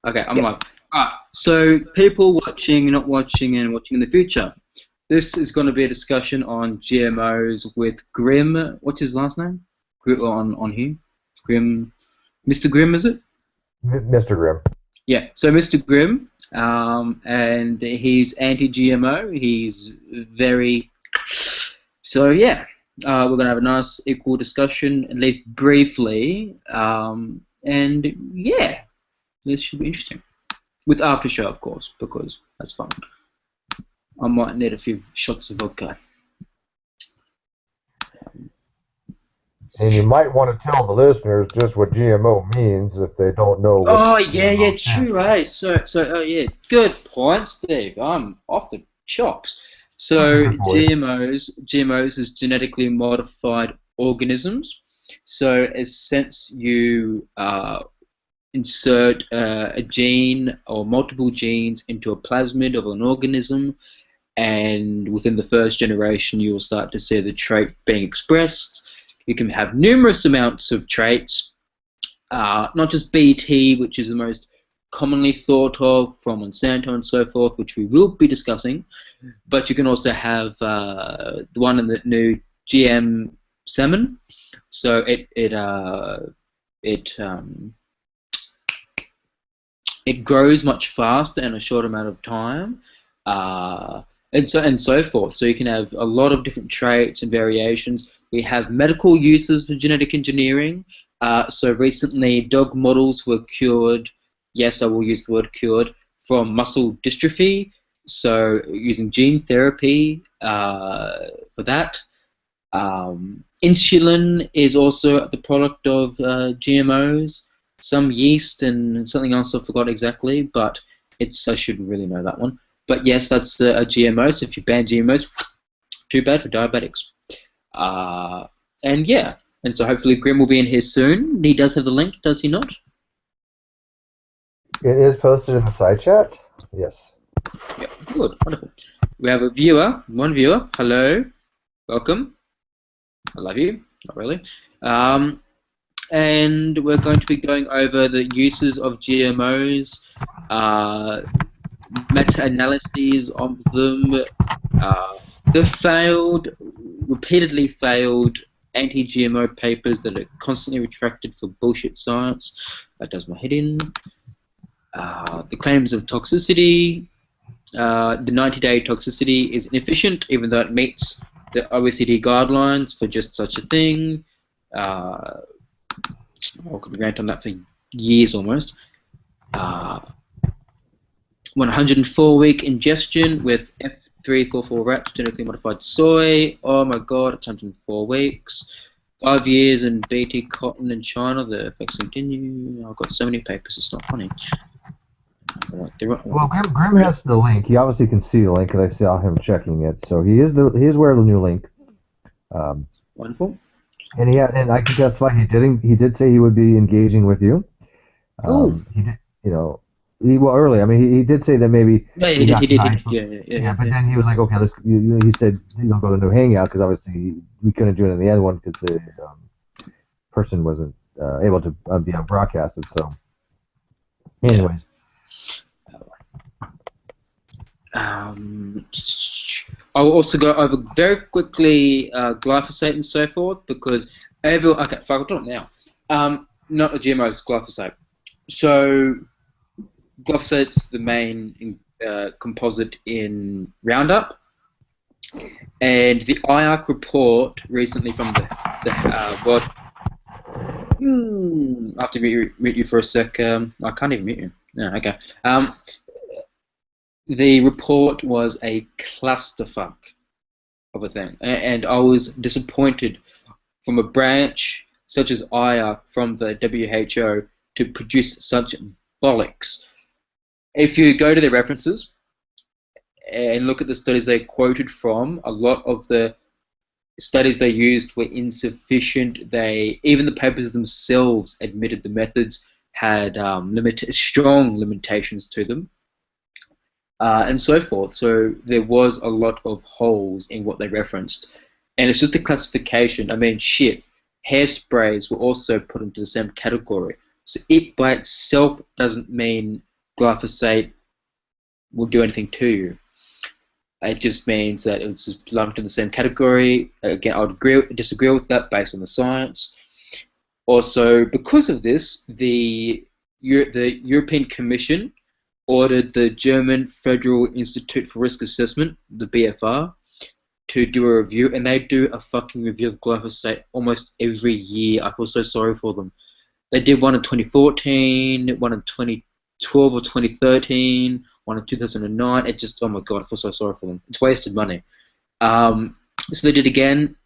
Okay, I'm Yep. live. Alright, so people watching, not watching, and watching in the future. This is going to be a discussion on GMOs with Grimm. What's his last name? On here. Grimm. Mr. Grimm, is it? Mr. Grimm. Yeah. So Mr. Grimm, and he's anti-GMO. He's very. So yeah, we're going to have a nice equal discussion, at least briefly. And yeah, this should be interesting. With after show, of course, because that's fun. I might need a few shots of vodka. And you might want to tell the listeners just what GMO means if they don't know what Oh yeah, GMO yeah, stands true. for. Hey, oh yeah, good point, Steve. I'm off the chops. Okay, So good boy. GMOs is genetically modified organisms. So, as since you insert a gene or multiple genes into a plasmid of an organism, and within the first generation you will start to see the trait being expressed. You can have numerous amounts of traits, not just BT, which is the most commonly thought of from Monsanto and so forth, which we will be discussing, but you can also have the one in the new GM salmon. So it grows much faster in a short amount of time, uh, and so forth. So you can have a lot of different traits and variations. We have medical uses for genetic engineering. So recently, dog models were cured. Yes, I will use the word cured from muscle dystrophy. So using gene therapy for that. Insulin is also the product of GMOs, some yeast and something else I forgot exactly, but I should really know that one. But yes, that's a GMO. So if you ban GMOs, too bad for diabetics. Uh, and yeah, and so hopefully Grimm will be in here soon. He does have the link, does he not? It is posted in the side chat. Yes. Yeah, good, wonderful. We have a viewer, one viewer. Hello, welcome. I love you. Not really. And we're going to be going over the uses of GMOs, uh, meta-analyses of them, the repeatedly failed anti-GMO papers that are constantly retracted for bullshit science. That does my head in. The claims of toxicity. The 90-day toxicity is inefficient, even though it meets the OECD guidelines for just such a thing. I could rant on that for years almost. 104-week ingestion with F344 rats, genetically modified soy. Oh my god, it's 104 weeks. 5 years in BT cotton in China, the effects continue. I've got so many papers, it's not funny. Well, Grimm has the link. He obviously can see the link, and I saw him checking it. So he is aware of the new link. Wonderful. And I can testify he did say he would be engaging with you. He did, early. I mean, he did say that maybe Yeah, he he did. tonight. Yeah. But then he was like, okay, he said go to the new hangout because obviously we couldn't do it in the other one because the person wasn't able to be on broadcasted. So, anyways. I'll also go over very quickly glyphosate and so forth because okay, fuck, I'll do it now. Not a GMO, it's glyphosate. So glyphosate's the main composite in Roundup, and the IARC report recently from the World. I have to mute you for a sec. I can't even mute you. No, okay. The report was a clusterfuck of a thing, and I was disappointed from a branch such as IARC from the WHO to produce such bollocks. If you go to their references and look at the studies they quoted from, a lot of the studies they used were insufficient. Even the papers themselves admitted the methods had strong limitations to them. And so forth. So there was a lot of holes in what they referenced. And it's just a classification. I mean, shit, hairsprays were also put into the same category. So it by itself doesn't mean glyphosate will do anything to you. It just means that it's just lumped in the same category. Again, I would disagree with that based on the science. Also, because of this, the European Commission ordered the German Federal Institute for Risk Assessment, the BFR, to do a review, and they do a fucking review of glyphosate almost every year. I feel so sorry for them. They did one in 2014, one in 2012 or 2013, one in 2009. It just, oh my god, I feel so sorry for them. It's wasted money. So they did again,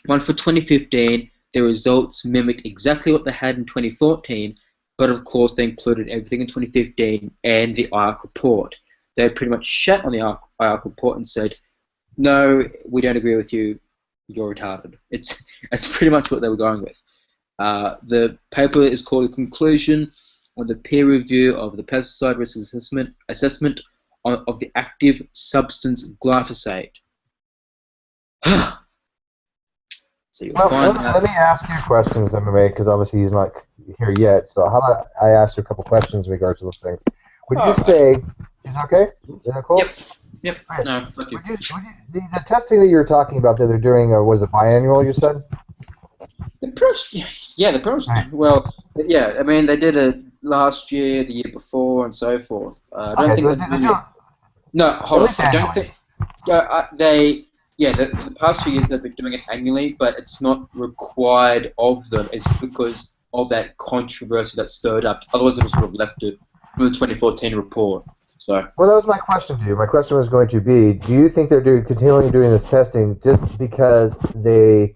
one for 2015. The results mimicked exactly what they had in 2014, but of course they included everything in 2015 and the IARC report. They pretty much shat on the IARC report and said, no, we don't agree with you, you're retarded. That's pretty much what they were going with. The paper is called A Conclusion on the Peer Review of the Pesticide Risk Assessment of the Active Substance Glyphosate. So you'll find let me ask you questions, MMA, because obviously he's not here yet. So how about I ask you a couple questions in regards to those things? Would you say, is that okay? Is that cool? Yep. Right. No, fuck you. The testing that you're talking about that they're doing, was it biannual, you said? The pros. Right. Well, yeah. I mean, they did it last year, the year before, and so forth. I don't think so they really. No, hold on. I don't think. For the past 2 years they've been doing it annually, but it's not required of them. It's because of that controversy that stirred up. Otherwise, they just would have left it from the 2014 report. So. Well, that was my question to you. My question was going to be: do you think they're continuing doing this testing just because they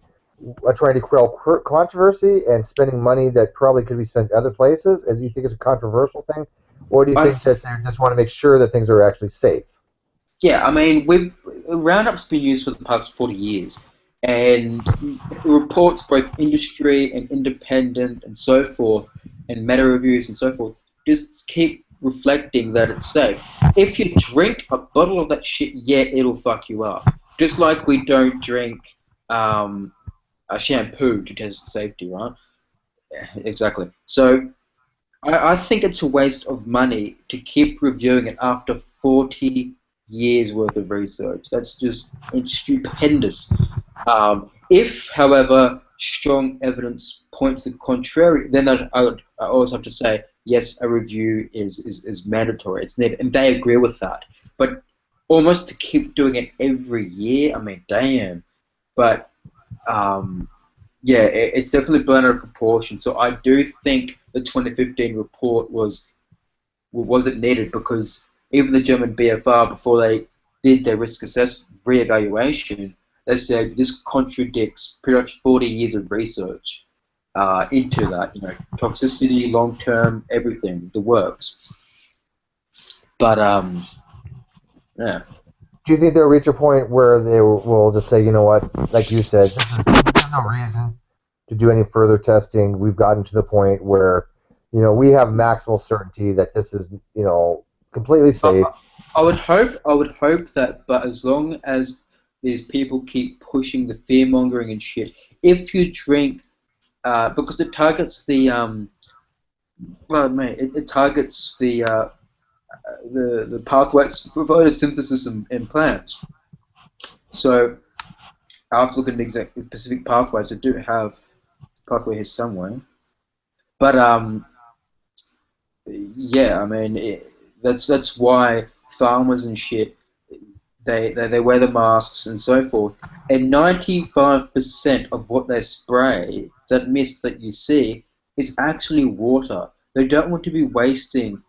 are trying to quell controversy and spending money that probably could be spent other places? And do you think it's a controversial thing, or do you think that they just want to make sure that things are actually safe? Yeah, I mean, Roundup's been used for the past 40 years, and reports, both industry and independent and so forth, and meta reviews and so forth, just keep reflecting that it's safe. If you drink a bottle of that shit, yeah, it'll fuck you up. Just like we don't drink a shampoo to test safety, right? Yeah, exactly. So I think it's a waste of money to keep reviewing it after 40 years worth of research. It's stupendous. If, however, strong evidence points to the contrary, then I always have to say, yes, a review is mandatory. It's needed, and they agree with that. But almost to keep doing it every year, I mean, damn. But yeah, it's definitely blown out of proportion. So I do think the 2015 report wasn't needed, because even the German BFR, before they did their risk assessment reevaluation, they said this contradicts pretty much 40 years of research into that, toxicity, long term, everything, the works. But yeah. Do you think they'll reach a point where they will just say, you know what, like you said, there's no reason to do any further testing. We've gotten to the point where, we have maximal certainty that this is, completely safe. I would hope that, but as long as these people keep pushing the fear mongering and shit, if you drink, because it targets the it targets the pathways for photosynthesis in plants. So I have to look at the specific pathways. I do have a pathway here somewhere, but yeah, I mean that's why farmers and shit, they wear the masks and so forth, and 95% of what they spray, that mist that you see, is actually water. They don't want to be wasting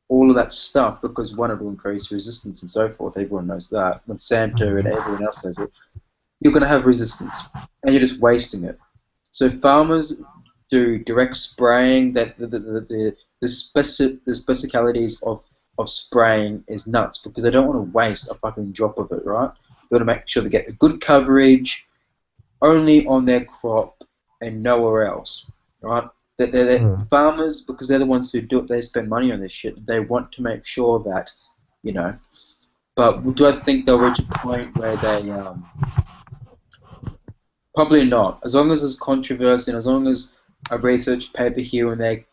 all of that stuff, because one, it will increase resistance and so forth. Everyone knows that. Monsanto and everyone else knows it. You're going to have resistance, and you're just wasting it. So farmers do direct spraying. That the specificalities of spraying is nuts, because they don't want to waste a fucking drop of it, right? They want to make sure they get a good coverage only on their crop and nowhere else, right? Farmers, because they're the ones who do it, they spend money on this shit. They want to make sure that, But do I think they'll reach a point where they probably not. As long as there's controversy, and as long as a research paper here and there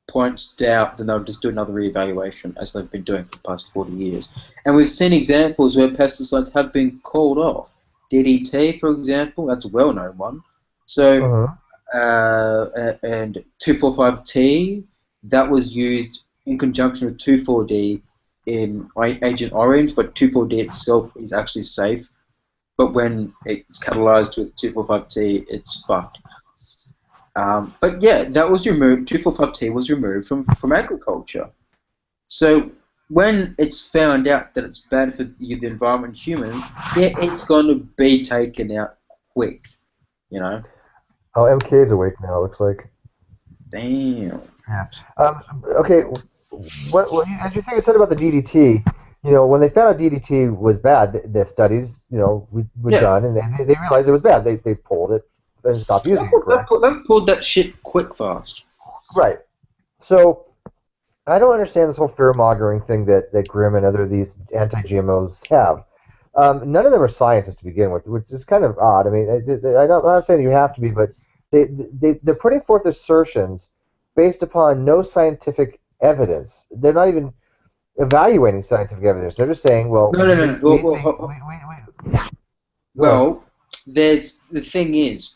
points out, then they'll just do another reevaluation, as they've been doing for the past 40 years. And we've seen examples where pesticides have been called off. DDT, for example, that's a well-known one. So, Uh-huh. and 2,4,5-T, that was used in conjunction with 2,4-D in Agent Orange, but 2,4-D itself is actually safe. But when it's catalyzed with 2,4,5-T, it's fucked. But yeah, that was removed. 2,4,5-T was removed from agriculture. So when it's found out that it's bad for the environment and humans, yeah, it's going to be taken out quick. You know? Oh, MK is awake now. Looks like. Damn. Yeah. Okay. As you think you said about the DDT, when they found out DDT was bad, the studies, were Yeah. done, and they realized it was bad. They pulled it and stopped using it. Correct. They've pulled that shit quick fast. Right. So I don't understand this whole fear mongering thing that Grimm and other these anti-GMOs have. None of them are scientists to begin with, which is kind of odd. I mean, I'm not saying you have to be, but they're putting forth assertions based upon no scientific evidence. They're not even evaluating scientific evidence. They're just saying, well, No, no, no, no. we think, go ahead. Well, the thing is,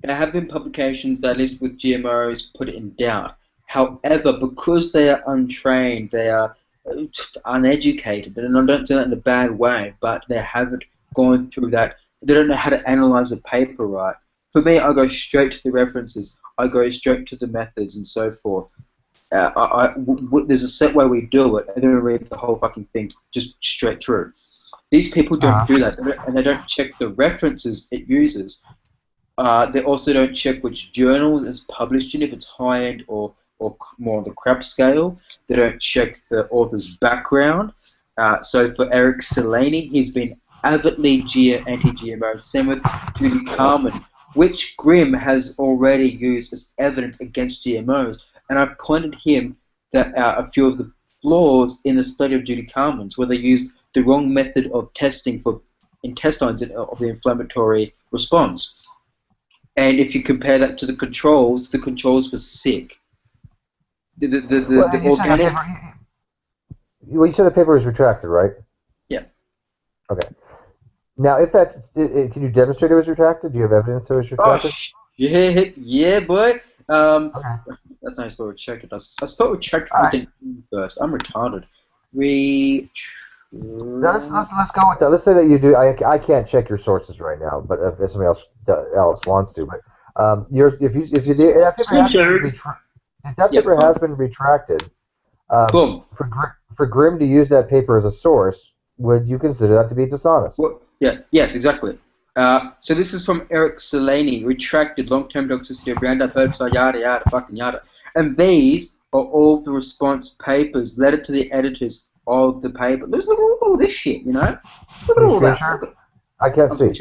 there have been publications that, at least with GMOs, put it in doubt. However, because they are untrained, they are uneducated, and I don't do that in a bad way, but they haven't gone through that. They don't know how to analyze a paper right. For me, I go straight to the references. I go straight to the methods and so forth. There's a set way we do it, and then we read the whole fucking thing just straight through. These people don't do that, and they don't check the references it uses. They also don't check which journals it's published in, if it's high-end or more on the crap scale. They don't check the author's background. So for Eric Selene, he's been avidly anti-GMO. Same with Judy Carmen, which Grimm has already used as evidence against GMOs. And I pointed him that a few of the flaws in the study of Judy Carmen's, where they used the wrong method of testing for intestines of the inflammatory response. And if you compare that to the controls were sick. The organic. You said the paper was retracted, right? Yeah. Okay. Now, if can you demonstrate it was retracted? Do you have evidence it was retracted? Oh, yeah, boy. Okay. That's nice. Spell retracted. I spelled retracted right. First. I'm retarded. Now, let's go with that. Let's say that you do. I can't check your sources right now, but if somebody else wants to, but if that paper has been retracted, boom. For Grimm to use that paper as a source, would you consider that to be dishonest? Well, yeah. Yes, exactly. So this is from Eric Selene, retracted long-term toxicity of Roundup herbicide, yada yada, fucking yada. And these are all the response papers, letter to the editors of the paper. Look at all this shit, Look at all that. I can't see. I'm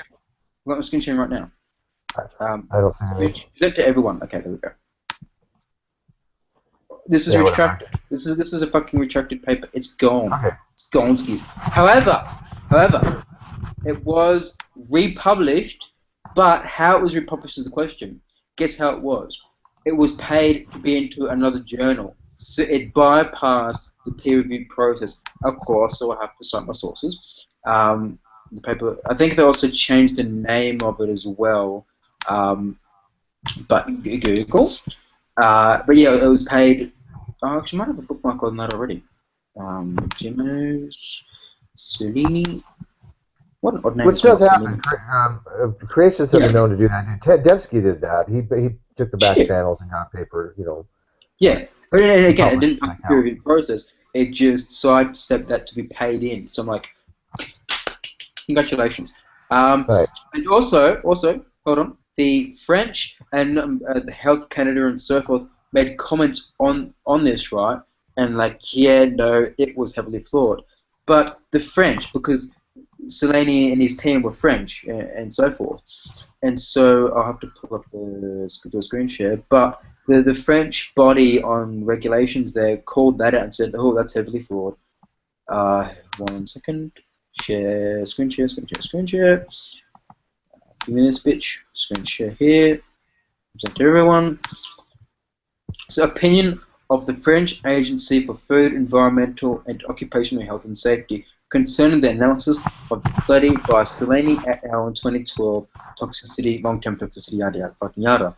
going to screen sharing right now. I don't see anything. Present to everyone. Okay, there we go. This is retracted. This is a fucking retracted paper. It's gone. Okay. It's gone, skis. However, it was republished, but how it was republished is the question. Guess how it was? It was paid to be into another journal. So it bypassed the peer review process. Of course, so I have to cite my sources. The paper. I think they also changed the name of it as well. But Google. But yeah, it was paid. Oh, actually, I might have a bookmark on that already. GMOs, Selene. What an odd name. Which does happen. Creationists have been known to do that. Dembski did that. He took the back channels and got paper, Yeah. But again, it didn't pass the peer review process. It just sidestepped that to be paid in. So I'm like, congratulations. Right. And also, hold on, the French and the Health Canada and so forth made comments on this, right? And like, yeah, no, it was heavily flawed. But the French, because Selene and his team were French and so forth, and so I'll have to pull up the screen share. But the French body on regulations there called that out and said, oh, that's heavily flawed. 1 second. Share, screen share. Give me this bitch. Screen share here. Present to everyone. So opinion of the French Agency for Food, Environmental and Occupational Health and Safety concerning the analysis of the study by Seleni et al. In 2012, toxicity, long-term toxicity, yada yada, fucking yada.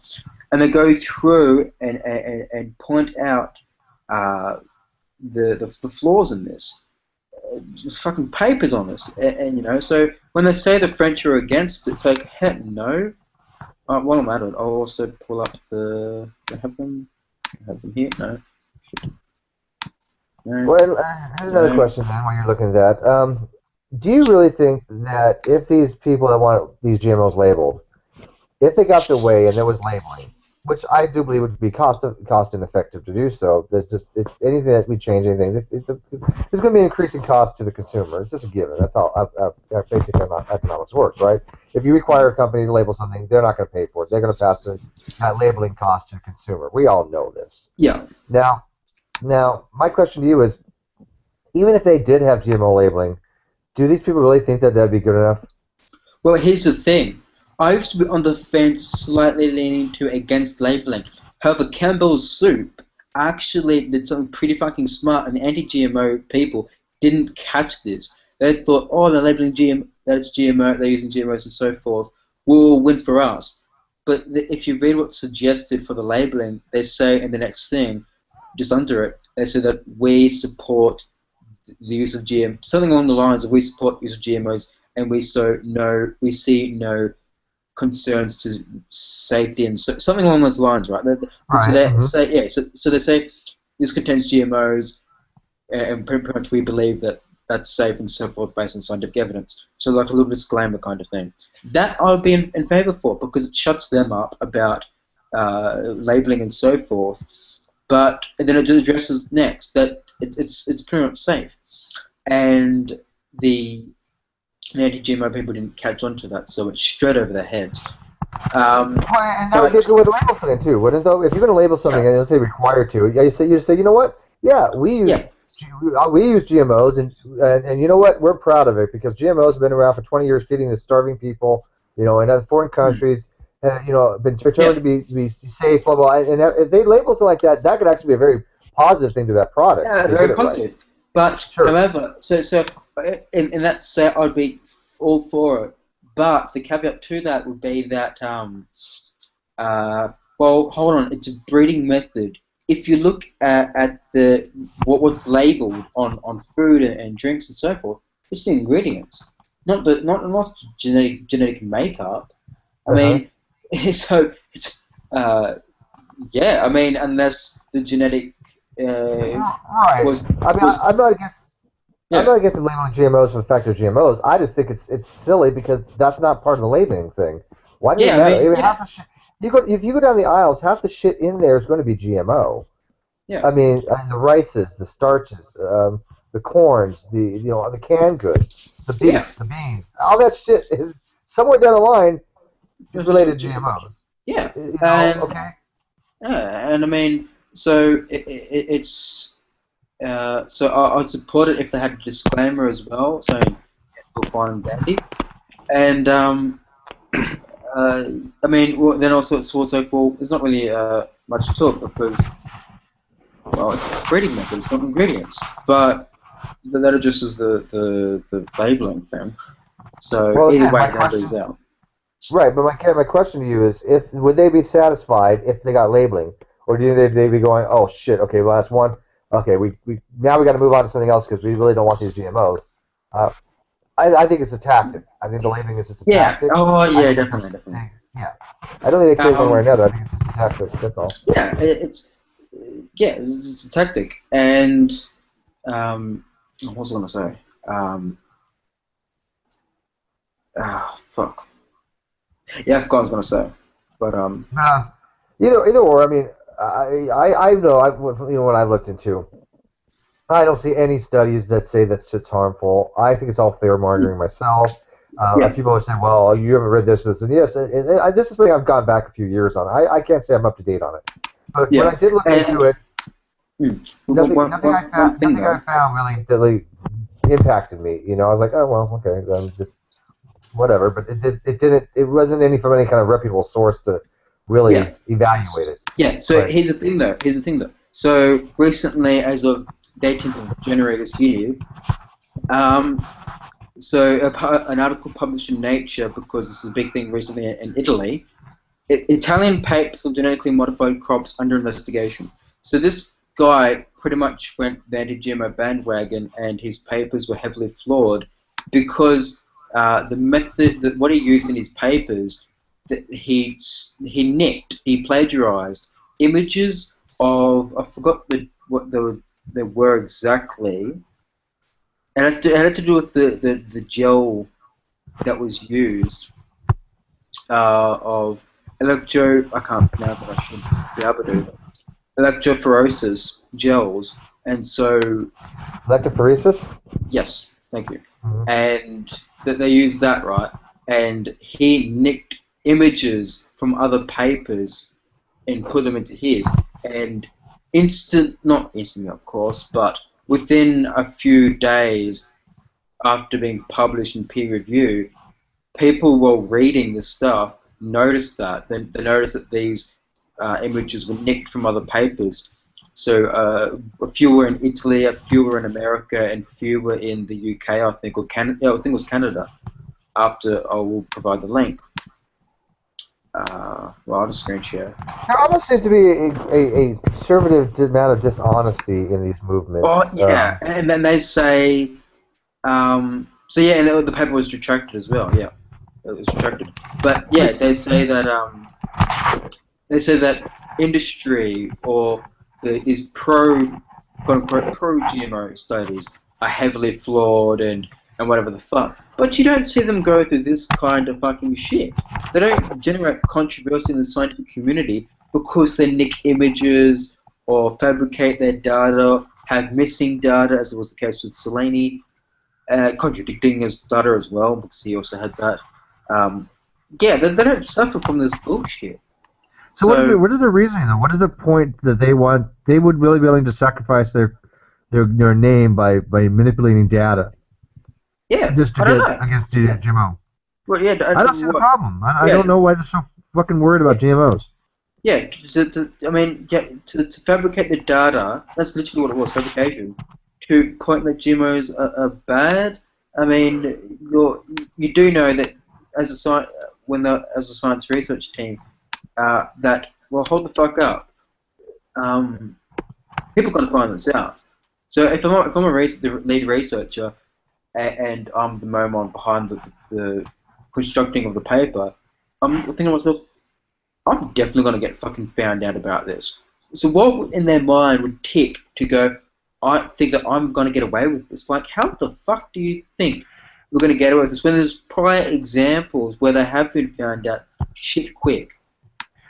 And they go through and point out the flaws in this. Fucking papers on this, and so when they say the French are against it, it's like, heck no. While I'm at it, I'll also pull up the. Do I have them? I have them here? No. No. Well, here's another question then while you're looking at that. Do you really think that if these people that want these GMOs labeled, if they got their way and there was labeling, which I do believe would be cost ineffective to do so, there's just anything that we change anything, there's going to be an increasing cost to the consumer. It's just a given. That's how our basic economics works, right? If you require a company to label something, they're not going to pay for it. They're going to pass that labeling cost to the consumer. We all know this. Yeah. Now, my question to you is, even if they did have GMO labeling, do these people really think that that'd be good enough? Well, here's the thing. I used to be on the fence, slightly leaning to against labeling. However, Campbell's Soup actually did something pretty fucking smart, and anti-GMO people didn't catch this. They thought, oh, they're labeling GMO, that it's GMO, they're using GMOs and so forth, will win for us. But if you read what's suggested for the labeling, they say in the next thing, just under it, they say that we support the use of GM, something along the lines of we support the use of GMOs, and we see no concerns to safety and something along those lines, right? So they say, yeah. So they say this contains GMOs, and pretty much we believe that that's safe and so forth based on scientific evidence. So like a little disclaimer kind of thing. That I would be in favor for because it shuts them up about labeling and so forth. But then it addresses next that it's pretty much safe, and the anti-GMO people didn't catch on to that, so it's straight over their heads. And that would be good with label something too, wouldn't it? Though, if you're going to label something and say required to, you say, you know what? Yeah, we use GMOs, and you know what? We're proud of it because GMOs have been around for 20 years, feeding the starving people, in other foreign countries. Been determined to be safe, blah blah. And if they label something like that, that could actually be a very positive thing to that product. Yeah, very positive. Right. But however, so in that set, I'd be all for it. But the caveat to that would be that, well, hold on, it's a breeding method. If you look at what's labelled on food and drinks and so forth, it's the ingredients, not genetic makeup. I mean, so it's yeah. I mean, unless the genetic right. I'm not against. Yeah. I'm not against them labeling GMOs for the fact they're GMOs. I just think it's silly because that's not part of the labeling thing. Why does it matter? Half the shit, if you go down the aisles, half the shit in there is going to be GMO. Yeah. I mean, the rices, the starches, the corns, the canned goods, the beets, the beans, all that shit is somewhere down the line is related to GMOs. Yeah. Okay. Yeah, and I mean, so it's. So I'd support it if they had a disclaimer as well, saying it's all fine and dandy. And I mean, then also it's also there's not really much to it because it's a breeding method, it's not ingredients, but that addresses the labeling thing. So either way, that goes out. Right, but my question to you is, would they be satisfied if they got labeling, or do you think they'd be going, oh shit, okay, last one. Okay, we now we got to move on to something else because we really don't want these GMOs. I think it's a tactic. I think the labeling is just a tactic. Oh yeah, definitely. Yeah, I don't think they care one way or another. I think it's just a tactic. That's all. Yeah, it's a tactic. And what was I gonna say? Fuck. Yeah, I forgot what I was gonna say. But either or. I mean. I know what I've looked into. I don't see any studies that say that shit's harmful. I think it's all fear mongering myself. People would say, "Well, you haven't read this," and yes, and this is something I've gone back a few years on. I can't say I'm up to date on it, but when I did look into it, nothing I found really impacted me. I was like, "Oh well, okay, just whatever." But it wasn't from any kind of reputable source to really evaluate it. Yeah. So here's the thing, though. So recently, as of the 18th of January this year, um, an article published in Nature, because this is a big thing recently in Italy, Italian papers of genetically modified crops under investigation. So this guy pretty much went the anti-GMO bandwagon, and his papers were heavily flawed because the method that what he used in his papers, that he plagiarized images of, I forgot what they were exactly. And it had to do with the gel that was used of I can't pronounce it, I should be able to, electrophoresis gels. And so, Electrophoresis? yes, thank you. Mm-hmm. And that they used that, right? And he nicked images from other papers and put them into his. And not instantly, of course, but within a few days after being published in peer review, people were reading the stuff noticed that. They noticed that these images were nicked from other papers. So a few were in Italy, a few were in America, and a few were in the UK, I think, or Canada. Yeah, I think it was Canada. After I will provide the link. Well, I'll just screen share. There almost seems to be a conservative amount of dishonesty in these movements. Oh yeah, and then they say, so yeah, and the paper was retracted as well. Yeah, it was retracted. But yeah, they say that industry or these quote unquote pro GMO studies are heavily flawed and whatever the fuck. But you don't see them go through this kind of fucking shit. They don't generate controversy in the scientific community because they nick images or fabricate their data, have missing data, as was the case with Selene, contradicting his data as well, because he also had that. Yeah, they don't suffer from this bullshit. So what is the reasoning though? What is the point that they would really be willing to sacrifice their name by manipulating data? Yeah, just to get against GMO. Well, yeah, I don't see the problem. I don't know why they're so fucking worried about GMOs. Yeah, to fabricate the data, that's literally what it was, fabrication. To point that GMOs are bad, I mean, you do know that as a science research team, that, well, hold the fuck up. People are going to find this out. So if I'm the lead researcher, and I'm the moment behind the constructing of the paper, I'm thinking to myself, I'm definitely going to get fucking found out about this. So what in their mind would tick to go, I think that I'm going to get away with this? Like, how the fuck do you think we're going to get away with this when there's prior examples where they have been found out shit quick?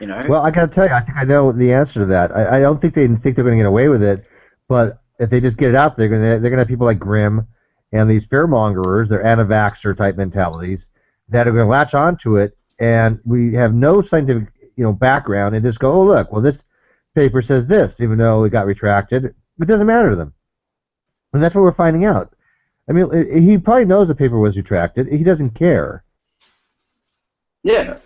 You know? Well, I gotta tell you, I think I know the answer to that. I don't think they think they're going to get away with it, but if they just get it out, they're gonna have people like Grimm and these fearmongerers, they're anti-vaxxer type mentalities that are going to latch onto it, and we have no scientific background, and just go, oh look, well this paper says this, even though it got retracted. It doesn't matter to them, and that's what we're finding out. I mean, he probably knows the paper was retracted. He doesn't care. Yeah.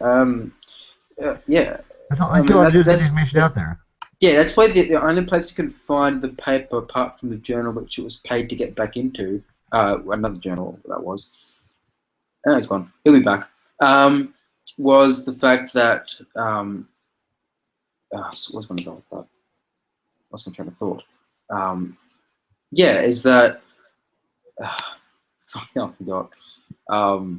Yeah. That's all I want to do is get the information out there. Yeah, that's why the only place you can find the paper, apart from the journal which it was paid to get back into, another journal that was. Oh, it's gone. He'll be back. Was the fact that what's going to go with that? What's my train of thought? Yeah, is that I forgot. Oh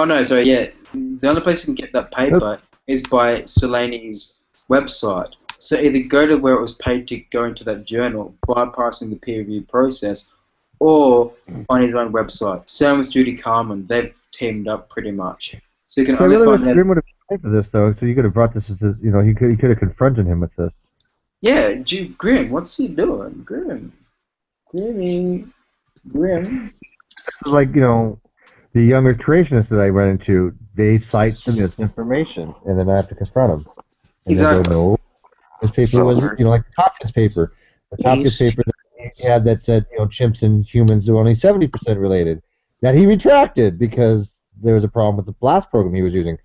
no, sorry. Yeah, the only place you can get that paper is by Selene's website. So either go to where it was paid to go into that journal, bypassing the peer review process, or on his own website. Same with Judy Carmen. They've teamed up pretty much. So you can only really find that. Grimm would have paid for this though, so you could have brought this to, he could have confronted him with this. Yeah, Grimm, what's he doing? Grimm. Like, the younger creationists that I run into, they cite the misinformation, and then I have to confront them. And exactly. They go, no, this paper was, like the Tompkins paper. The Tompkins paper that he had that said, chimps and humans are only 70% related. That he retracted because there was a problem with the blast program he was using.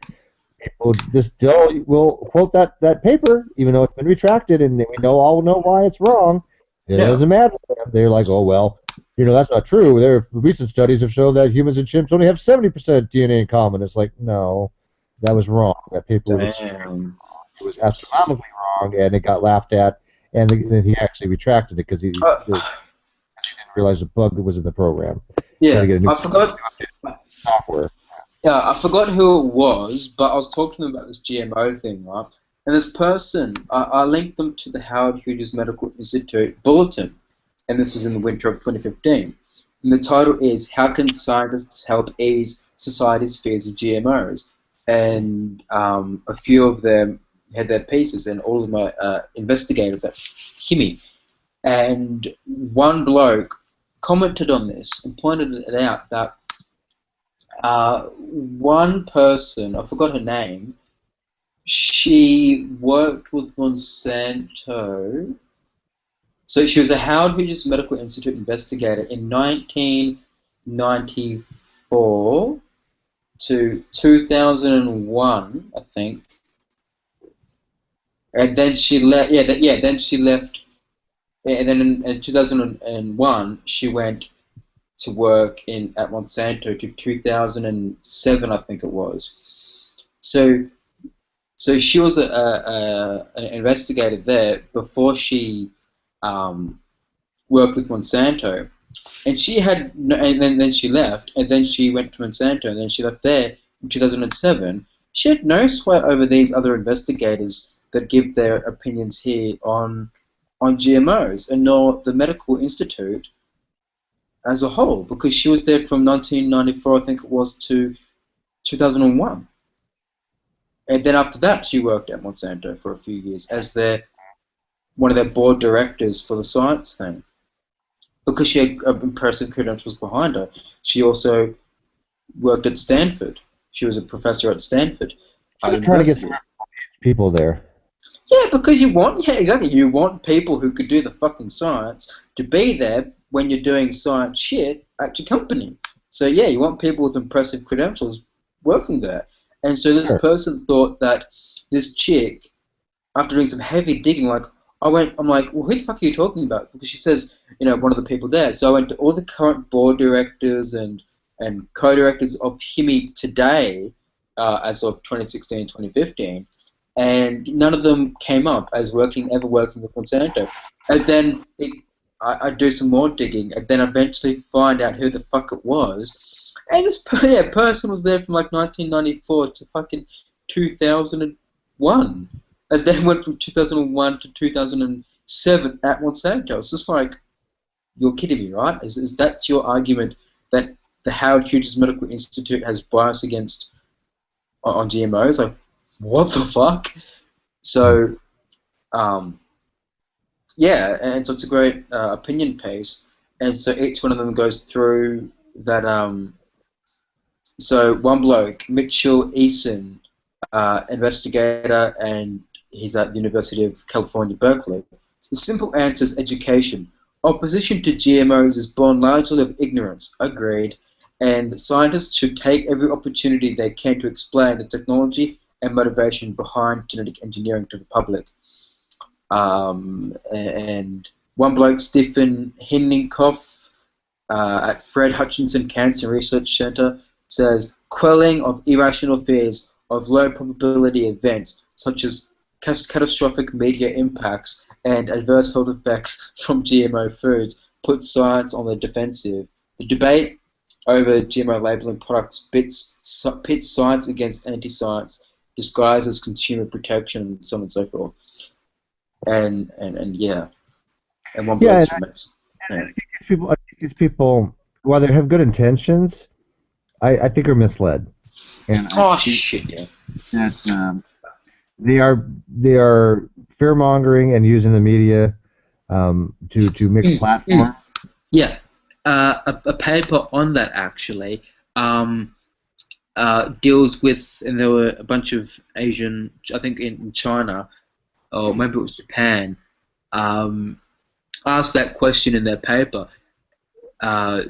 people just still will quote that paper, even though it's been retracted, and we all know why it's wrong. It Yeah. doesn't matter to them. They're like, oh well, that's not true. Recent studies have shown that humans and chimps only have 70% DNA in common. It's like, no, that was wrong. That paper was Damn. it was astronomically wrong, and it got laughed at. And then he actually retracted it because he Uh, didn't realize the bug that was in the program. He had to yeah, get a new I forgot. software. Yeah, I forgot who it was, but I was talking to them about this GMO thing, right? And this person, I linked them to the Howard Hughes Medical Institute bulletin, and this was in the winter of 2015. And the title is "How Can Scientists Help Ease Society's Fears of GMOs?" And a few of them had their pieces, and all of them are investigators at HIMI. And one bloke commented on this and pointed it out that one person, I forgot her name, she worked with Monsanto. So she was a Howard Hughes Medical Institute investigator in 1994 to 2001, I think. And then she left. Yeah, then she left. And then in 2001, she went to work at Monsanto to 2007, I think it was. So she was an investigator there before she worked with Monsanto, and she had, and then she left, and then she went to Monsanto, and then she left there in 2007. She had no sway over these other investigators that give their opinions here on GMOs, and nor the medical institute as a whole, because she was there from 1994, I think it was, to 2001. And then after that, she worked at Monsanto for a few years as one of their board directors for the science thing. Because she had impressive credentials behind her, she also worked at Stanford. She was a professor at Stanford So they're trying to get University. some people there. Yeah, because yeah, exactly. You want people who could do the fucking science to be there when you're doing science shit at your company. So yeah, you want people with impressive credentials working there. And so this Sure. person thought that this chick, after doing some heavy digging, like I'm like, well, who the fuck are you talking about? Because she says, one of the people there. So I went to all the current board directors and co-directors of HIMI today, as of 2016, 2015, and none of them came up as ever working with Monsanto. And then I do some more digging, and then eventually find out who the fuck it was. And this person was there from like 1994 to fucking 2001, and then went from 2001 to 2007 at Monsanto. It's just like, you're kidding me, right? Is that your argument that the Howard Hughes Medical Institute has bias against on GMOs? Like, what the fuck? So, um, yeah, and so it's a great opinion piece, and so each one of them goes through that. So one bloke, Mitchell Eason, investigator, and he's at the University of California, Berkeley. The simple answer is education. Opposition to GMOs is born largely of ignorance, agreed, and scientists should take every opportunity they can to explain the technology and motivation behind genetic engineering to the public. And one bloke, Stephen Hinninkoff, at Fred Hutchinson Cancer Research Center, says quelling of irrational fears of low probability events such as catastrophic media impacts and adverse health effects from GMO foods puts science on the defensive. The debate over GMO labeling products pits science against anti-science, disguised as consumer protection, and so on and so forth. And yeah, and one Yeah, bloke's and from Mexico. Yeah. I think these people, while they have good intentions, I think are misled, and I Oh think shit, yeah. that they are fear mongering and using the media to make a Mm, mm. platform. Yeah, a paper on that actually deals with, and there were a bunch of Asian, I think in China, or maybe it was Japan, um, asked that question in their paper. Uh,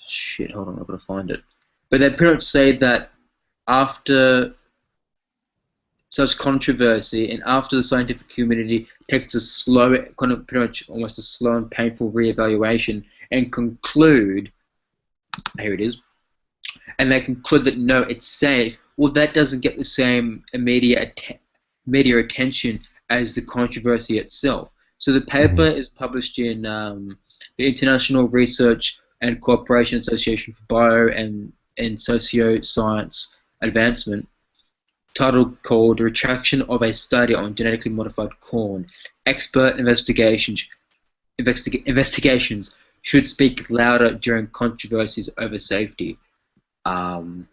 Shit, hold on, I've got to find it. But they pretty much say that after such controversy, and after the scientific community takes a slow, kind of pretty much almost a slow and painful reevaluation, and conclude, here it is, and they conclude that no, it's safe. Well, that doesn't get the same media attention as the controversy itself. So the paper Mhm. is published in the International Research and Cooperation Association for Bio and Socio-Science Advancement, titled called "Retraction of a Study on Genetically Modified Corn: Expert Investigations Should Speak Louder During Controversies Over Safety." Um,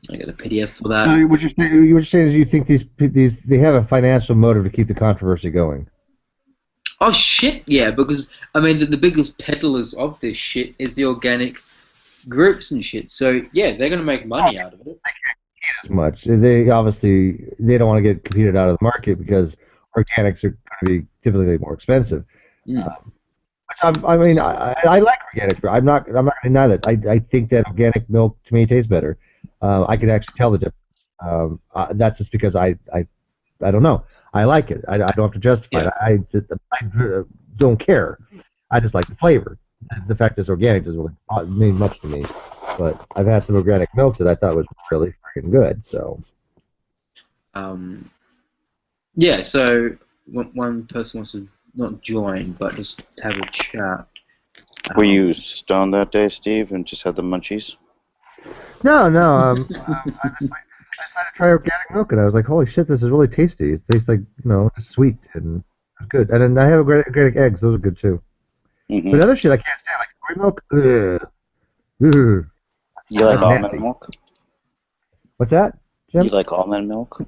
I got the PDF for So that. what you're saying is you think these they have a financial motive to keep the controversy going. Oh shit, yeah, because I mean the biggest peddlers of this shit is the organic groups and shit. So yeah, they're gonna make money out of it. As much. They obviously they don't want to get competed out of the market because organics are going to be typically more expensive. Mm. I mean, I like organic. I'm not going to deny that. I think that organic milk to me tastes better. I can actually tell the difference. That's just because I don't know. I like it. I don't have to justify Yeah. it. I don't care. I just like the flavor. The fact that it's organic doesn't really mean much to me. But I've had some organic milk that I thought was really freaking good. So Um, yeah. So one person wants to not join, but just have a chat. Were Um, you stoned that day, Steve, and just had the munchies? no, no. I decided to try organic milk, and I was like, "Holy shit, this is really tasty! It tastes like it's sweet and it's good." And then I have organic eggs; those are good too. Mm-hmm. But other shit I can't stand, like soy milk. Ugh, ugh, You like that's almond nasty. milk? What's that, You Jim? like almond milk?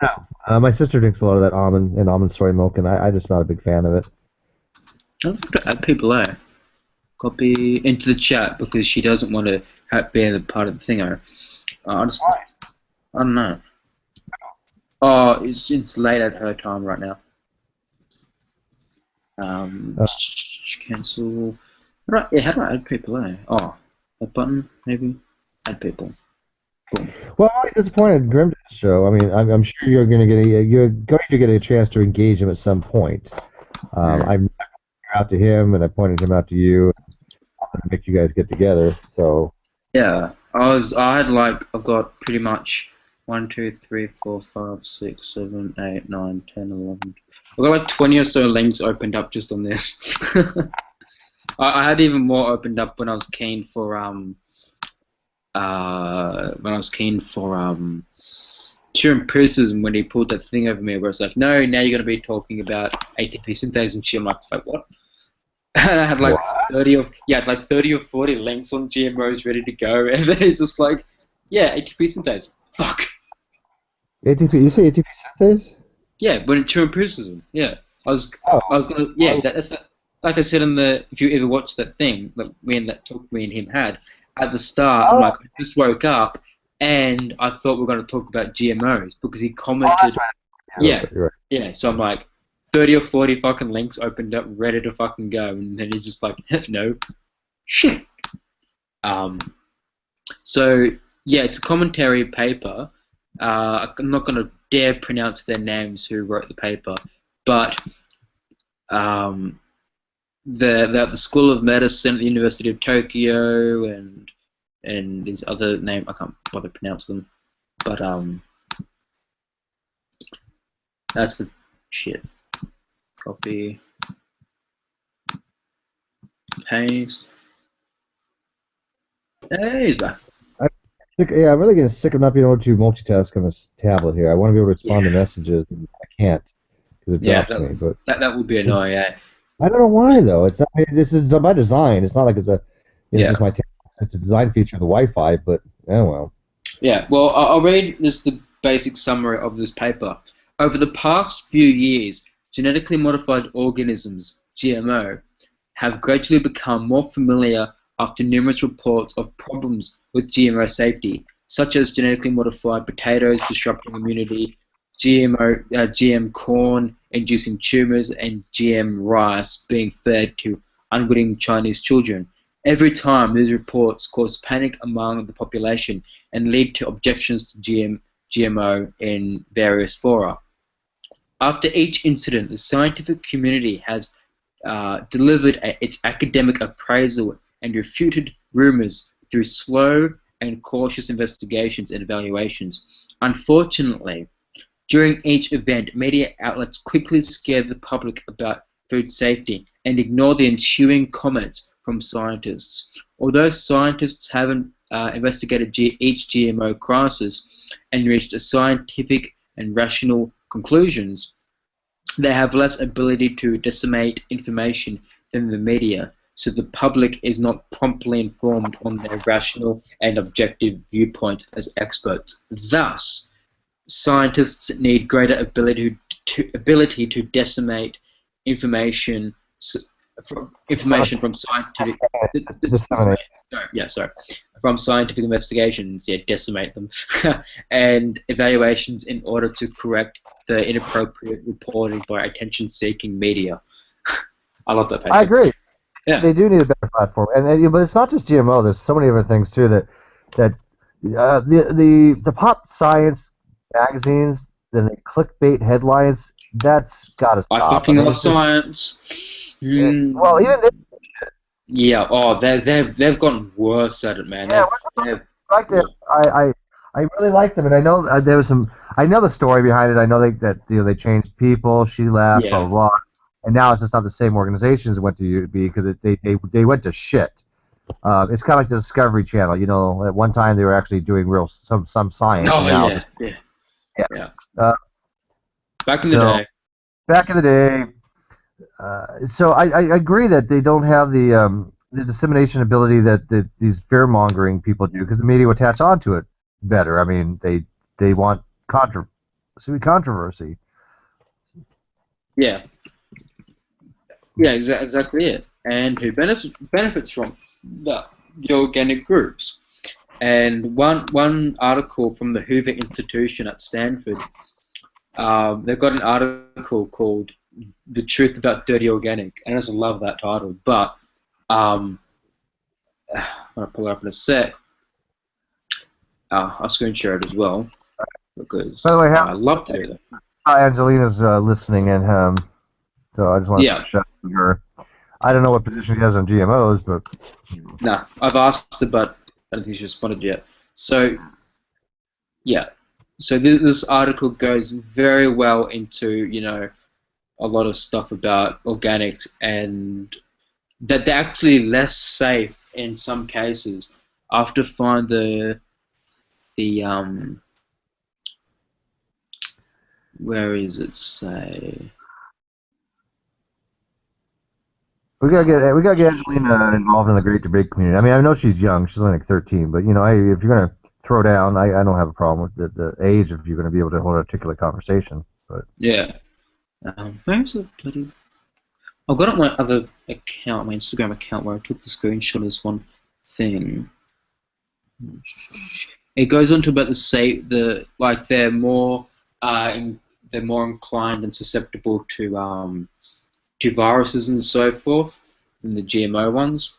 No. My sister drinks a lot of that almond soy milk, and I'm just not a big fan of it. I'll have to add people there. Copy into the chat because she doesn't want to be the part of the thing. I don't know. Oh, it's late at her time right now. Uh, Cancel. Right, yeah, how do I add people there? Oh, that button, maybe? Add people. Boom. well, I'm really disappointed in Grimm show. I mean, I'm sure you're going to get a chance to engage him at some point. Mm. I'm out to him, and I pointed him out to you. To make you guys get together. So Yeah, I've got pretty much 1, 2, 3, 4, 5, 6, 7, 8, 9, 10, 11. I've got like 20 or so links opened up just on this. I had even more opened up when I was keen for Turing Prism when he pulled that thing over me where it's like, no, now you're gonna be talking about ATP synthase and shit. I'm like what? And I had like what? 30 or 40 links on GMOs ready to go, and then he's just like, yeah, ATP synthase. Fuck. ATP? You say ATP synthase? Yeah, when Turing Prism. Yeah, Oh, I was gonna. Yeah, that's like I said in the. If you ever watched that thing that that talk me and him had at the start, I'm oh, like, I just woke up and I thought we were going to talk about GMOs because he that's commented. right. Yeah, You're right. yeah. So I'm like, 30 or 40 fucking links opened up, ready to fucking go, and then he's just like, no, shit. Um. So yeah, it's a commentary paper. I'm not going to dare pronounce their names who wrote the paper, but um, the School of Medicine at the University of Tokyo and these other name I can't bother pronounce them, but that's the shit. Copy, paste. Hey, he's back. I'm really getting sick of not being able to multitask on this tablet here. I want to be able to respond to Yeah, messages, and I can't because it yeah, drops me. But that would be annoying. Yeah, I don't know why though. It's not. This is by design. It's not like it's yeah. just my. It's a design feature of the Wi-Fi. But oh well. Yeah, well, I'll read this the basic summary of this paper. Over the past few years, genetically modified organisms (GMO) have gradually become more familiar after numerous reports of problems with GMO safety, such as genetically modified potatoes disrupting immunity, GM corn inducing tumors, and GM rice being fed to unwitting Chinese children. Every time these reports cause panic among the population and lead to objections to GMO in various fora. After each incident, the scientific community has delivered its academic appraisal and refuted rumors through slow and cautious investigations and evaluations. Unfortunately, during each event, media outlets quickly scare the public about food safety and ignore the ensuing comments from scientists. Although scientists haven't investigated each GMO crisis and reached a scientific and rational conclusions, they have less ability to disseminate information than the media, so the public is not promptly informed on their rational and objective viewpoints as experts. Thus, scientists need greater ability to disseminate information from scientific Disseminate. from scientific investigations, decimate them, and evaluations in order to correct the inappropriate reporting by attention-seeking media. I love that paper. I agree. Yeah. They do need a better platform, but it's not just GMO. There's so many other things too that the pop science magazines, then the clickbait headlines. That's gotta stop. I fucking love science. Well, even yeah. Oh, they've gotten worse at it, man. Yeah, I really liked them, and I know there was some. I know the story behind it. I know they changed people. She left, blah blah blah, and now it's just not the same organizations it went to be because they went to shit. It's kind of like the Discovery Channel. You know, at one time they were actually doing some science. Oh and now yeah. Back in the day. Back in the day. So I agree that they don't have the dissemination ability that these fear-mongering people do because the media will attach onto it better. I mean, they want controversy. Yeah. Yeah, exactly it. And who benefits from the organic groups. And one article from the Hoover Institution at Stanford, they've got an article called "The Truth About Dirty Organic," and I just love that title. But I'm gonna pull it up in a sec. I'll screen share it as well because By the way, I love to do that. Angelina's listening, and so I just want to shout out to her. I don't know what position she has on GMOs, but no, I've asked her, but I don't think she responded yet. So yeah, so this article goes very well into a lot of stuff about organics and that they're actually less safe in some cases. I have to find the where is it say? we gotta get Angelina involved in the Great Debate community. I mean, I know she's young; she's only like 13, but hey, if you're gonna throw down, I don't have a problem with the age if you're gonna be able to hold an articulate conversation. But yeah, where's the bloody? I've got it on my other account, my Instagram account, where I took the screenshot of this one thing. It goes on to about they're more inclined and susceptible to viruses and so forth than the GMO ones.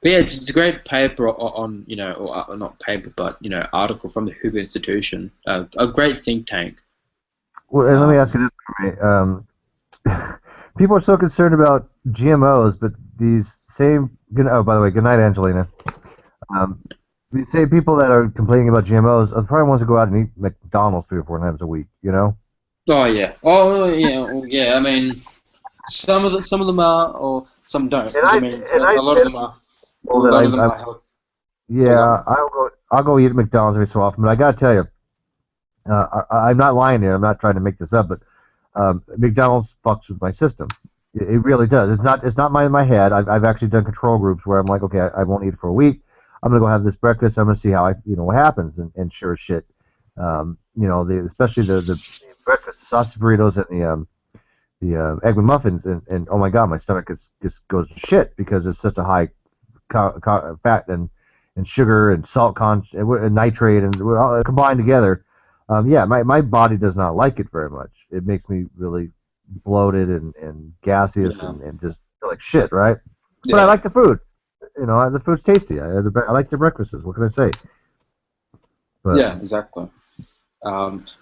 But yeah, it's a great paper on or not paper, but article from the Hoover Institution, a great think tank. Well, and let me ask you this: people are so concerned about GMOs, but these same by the way, good night, Angelina. These same people that are complaining about GMOs are the probably ones who go out and eat McDonald's 3 or 4 times a week. Oh yeah. I mean, some of them are, or some don't. A lot of them are. Yeah, I'll go eat at McDonald's every so often, but I gotta tell you, I'm not lying here. I'm not trying to make this up, but McDonald's fucks with my system. It really does. It's not my head. I've actually done control groups where I'm like, okay, I won't eat it for a week. I'm gonna go have this breakfast. I'm gonna see how what happens, and sure as shit, especially the breakfast, the sausage burritos and the egg McMuffins, and oh my god, my stomach just goes to shit because it's such a high fat and sugar and salt and nitrate and we're all combined together. My body does not like it very much. It makes me really bloated and gaseous and just feel like shit, right? Yeah. But I like the food. the food's tasty. I like the breakfasts. What can I say? But Yeah, exactly.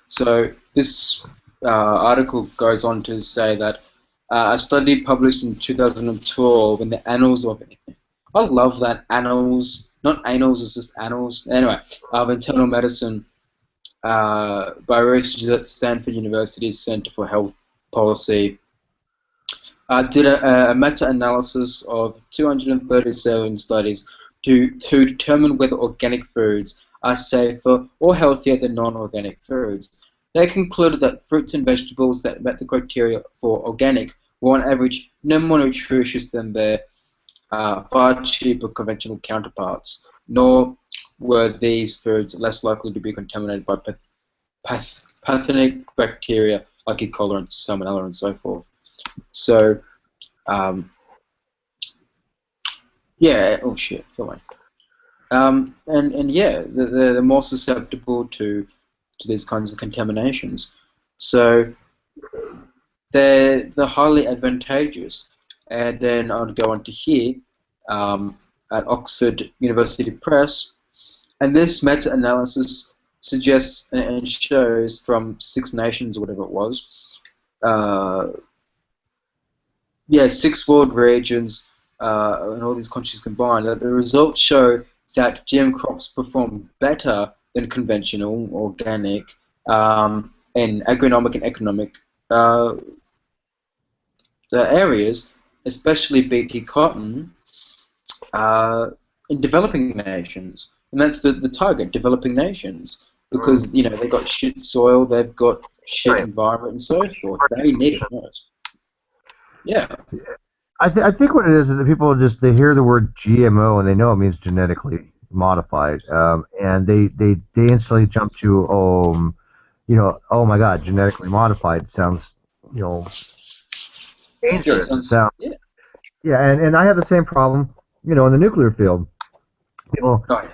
So this article goes on to say that a study published in 2012 in the Annals of, I love that, annals, not annals, it's just annals, anyway, of internal medicine by researchers at Stanford University's Center for Health Policy did a meta-analysis of 237 studies to determine whether organic foods are safer or healthier than non-organic foods. They concluded that fruits and vegetables that met the criteria for organic were on average no more nutritious than their far cheaper conventional counterparts, nor were these foods less likely to be contaminated by pathogenic bacteria like E. coli and salmonella and so forth. So, yeah, oh shit, go on. And yeah, they're more susceptible to these kinds of contaminations. So they're highly advantageous. And then I'll go on to here at Oxford University Press, and this meta-analysis suggests and shows from 6 nations or whatever it was, 6 world regions and all these countries combined, that the results show that GM crops perform better than conventional, organic, in agronomic and economic areas, especially BT cotton, in developing nations. And that's the target, developing nations. Because, they've got shit soil, they've got shit environment and so forth. They need it most. Yeah. I think what it is that people they hear the word GMO and they know it means genetically modified, and they instantly jump to oh my God, genetically modified sounds dangerous. Yeah, and I have the same problem in the nuclear field.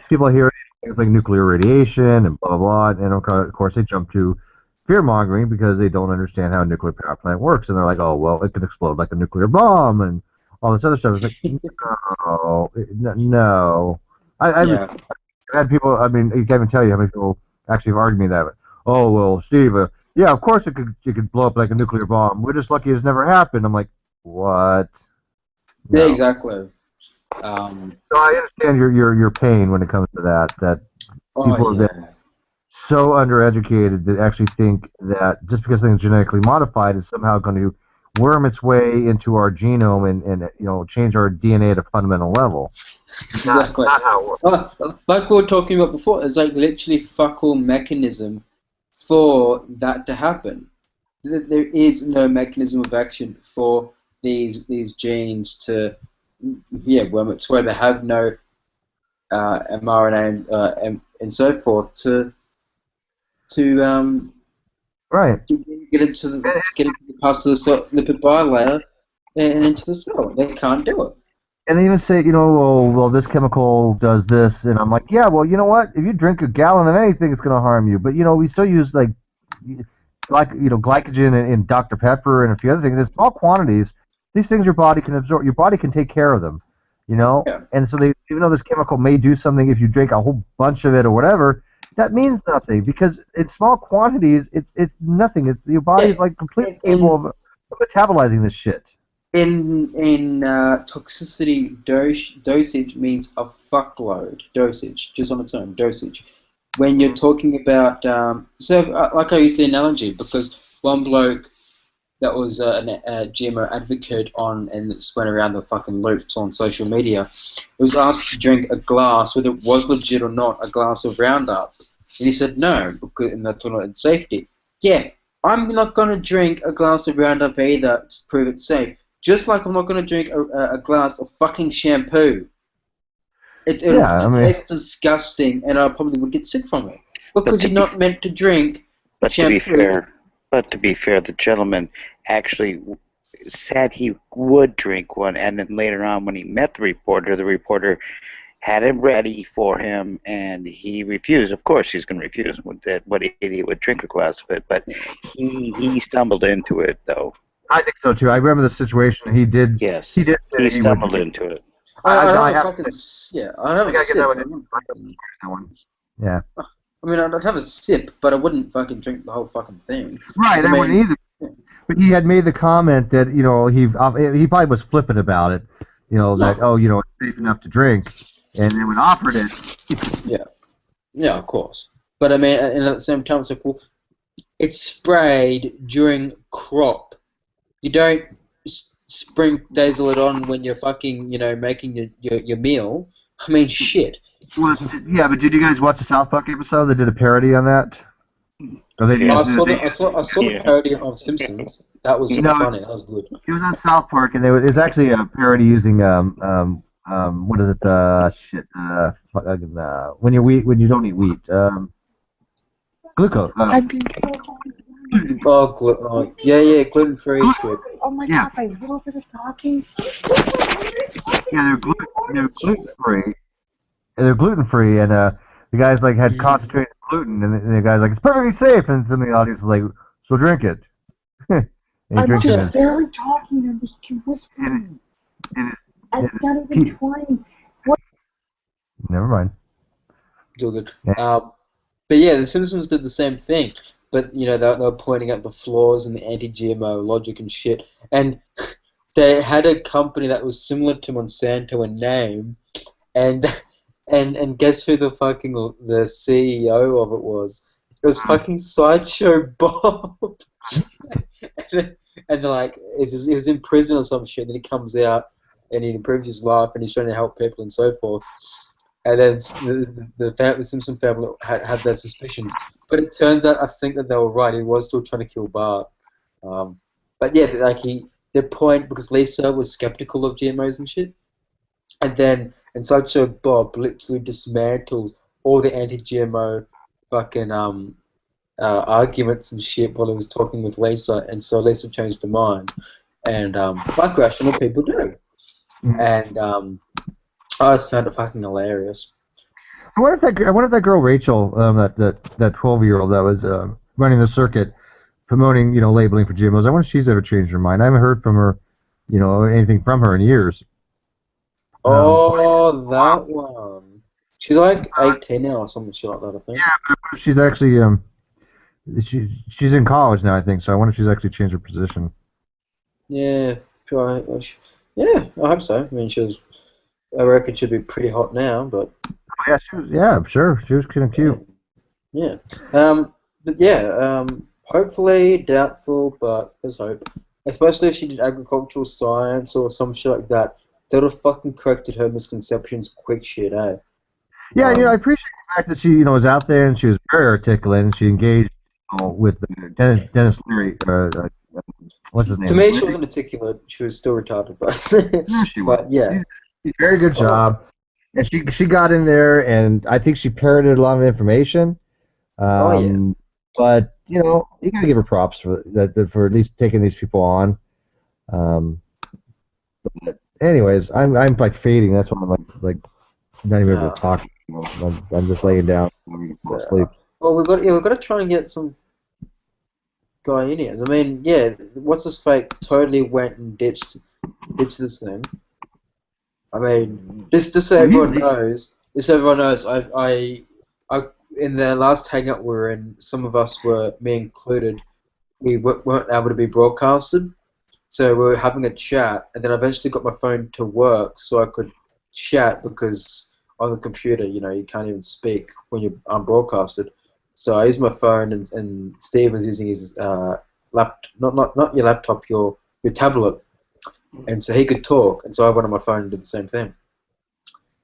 People hear things like nuclear radiation and blah blah blah, and of course they jump to fear-mongering because they don't understand how a nuclear power plant works, and they're like, oh, well, it can explode like a nuclear bomb, and all this other stuff. It's like, no. I've had people, I mean, you can't even tell you how many people actually have argued me that. Oh, well, Steve, yeah, of course it could blow up like a nuclear bomb. We're just lucky it's never happened. I'm like, what? No. Yeah, exactly. So I understand your pain when it comes to that people are so undereducated that actually think that just because something's genetically modified is somehow going to worm its way into our genome and change our DNA at a fundamental level. Exactly. Not how it works. Like we were talking about before, it's like literally fuck all mechanism for that to happen. There is no mechanism of action for these genes to worm its way. They have no mRNA and so forth to get into the past of the lipid bilayer and into the cell. They can't do it. And they even say, well, this chemical does this, and I'm like, yeah, well, you know what? If you drink a gallon of anything, it's going to harm you. But we still use glycogen and Dr. Pepper and a few other things in small quantities. These things your body can absorb. Your body can take care of them, Yeah. And so even though this chemical may do something if you drink a whole bunch of it or whatever, that means nothing because in small quantities, it's nothing. Your body is like completely capable of metabolizing this shit. In toxicity, dosage means a fuckload. Dosage, just on its own, dosage. When you're talking about, like I used the analogy because one bloke that was a GMO advocate and it's went around the fucking loops on social media, was asked to drink a glass, whether it was legit or not, a glass of Roundup. And he said no, because and they're talking about safety. Yeah, I'm not going to drink a glass of Roundup either to prove it's safe. Just like I'm not going to drink a glass of fucking shampoo. It'll taste disgusting, and I probably would get sick from it. Because you're not meant to drink shampoo. But to be fair, the gentleman actually said he would drink one, and then later on when he met the reporter had it ready for him, and he refused. Of course he's going to refuse. What idiot would drink a glass of it? But he stumbled into it, though. I think so too. I remember the situation. He did. Yes. He did. He stumbled into it. I'd have I a have. fucking yeah. I'd have I a gotta get that sip. one. But I wouldn't fucking, That one. Yeah. I mean, I'd have a sip, but I wouldn't fucking drink the whole fucking thing. Right. Because I I wouldn't mean, either. But he had made the comment that he probably was flippant about it. That it's safe enough to drink, and then when offered it, yeah, yeah, of course. But I mean, and at the same time, it's like, well, it's sprayed during crop. You don't sprinkle it on when you're fucking, making your meal. I mean, shit. well, yeah. But did you guys watch the South Park episode? They did a parody on that. Or they Yeah. I used saw they, the I saw I saw the Yeah. parody of Simpsons. That was no, funny. That was good. it was on South Park, and it was actually a parody using what is it when you don't eat wheat glucose I'm being so hungry. Yeah, gluten-free shit. Oh my Yeah. god, my little bit of talking. yeah they're gluten free. They're gluten free, and the guys like had concentrated gluten, and the guy's like, it's perfectly safe, and some of the audience is like, so drink it. And he I'm drinks it. just barely talking. I'm just whispering. And I'm it- not even trying. never mind. It's all good. Yeah. But yeah, the Simpsons did the same thing. But they were pointing out the flaws in the anti-GMO logic and shit. And they had a company that was similar to Monsanto in name, and and guess who the CEO of it was? It was fucking Sideshow Bob. and they're like, he was in prison or some shit. And then he comes out and he improves his life and he's trying to help people and so forth. And then the Simpson family had their suspicions, but it turns out I think that they were right. He was still trying to kill Bart. But yeah, like their point, because Lisa was skeptical of GMOs and shit, and Sideshow Bob literally dismantles all the anti-GMO fucking arguments and shit while he was talking with Lisa, and so Lisa changed her mind, and like rational people do, and I just found it fucking hilarious. I wonder if that girl Rachel, that 12-year-old that was running the circuit promoting labeling for GMOs. I wonder if she's ever changed her mind. I haven't heard from her, anything from her in years. That one. She's like 18 now or something shit like that, I think. Yeah, but I wonder if she's actually she's in college now, I think. So I wonder if she's actually changed her position. Yeah, try. Yeah, I hope so. I mean, I reckon she'd be pretty hot now, but Yeah, I'm sure she was kind of cute. yeah. But yeah, hopefully, doubtful, but there's hope. Especially if she did agricultural science or some shit like that. That would have fucking corrected her misconceptions quick shit, eh? Yeah, I appreciate the fact that she, was out there and she was very articulate and she engaged with Dennis Leary. What's his name? To me, she wasn't articulate. She was still retarded, but Yeah, she was. but yeah. She did a very good job, and she got in there, and I think she parroted a lot of information. Yeah. But you gotta give her props for that for at least taking these people on. But anyways, I'm like fading. That's why I'm like not even able to talk. I'm just laying down. I'm fall asleep. Well, we've got to try and get some guy in here. I mean, yeah, what's his fake totally went and ditched this thing. I mean, just so everyone knows, I in the last hangout we were in, some of us were, me included, we weren't able to be broadcasted, so we were having a chat, and then I eventually got my phone to work so I could chat, because on the computer, you can't even speak when you're unbroadcasted. So I used my phone, and Steve was using his not your laptop, your tablet, and so he could talk, and so I went on my phone and did the same thing.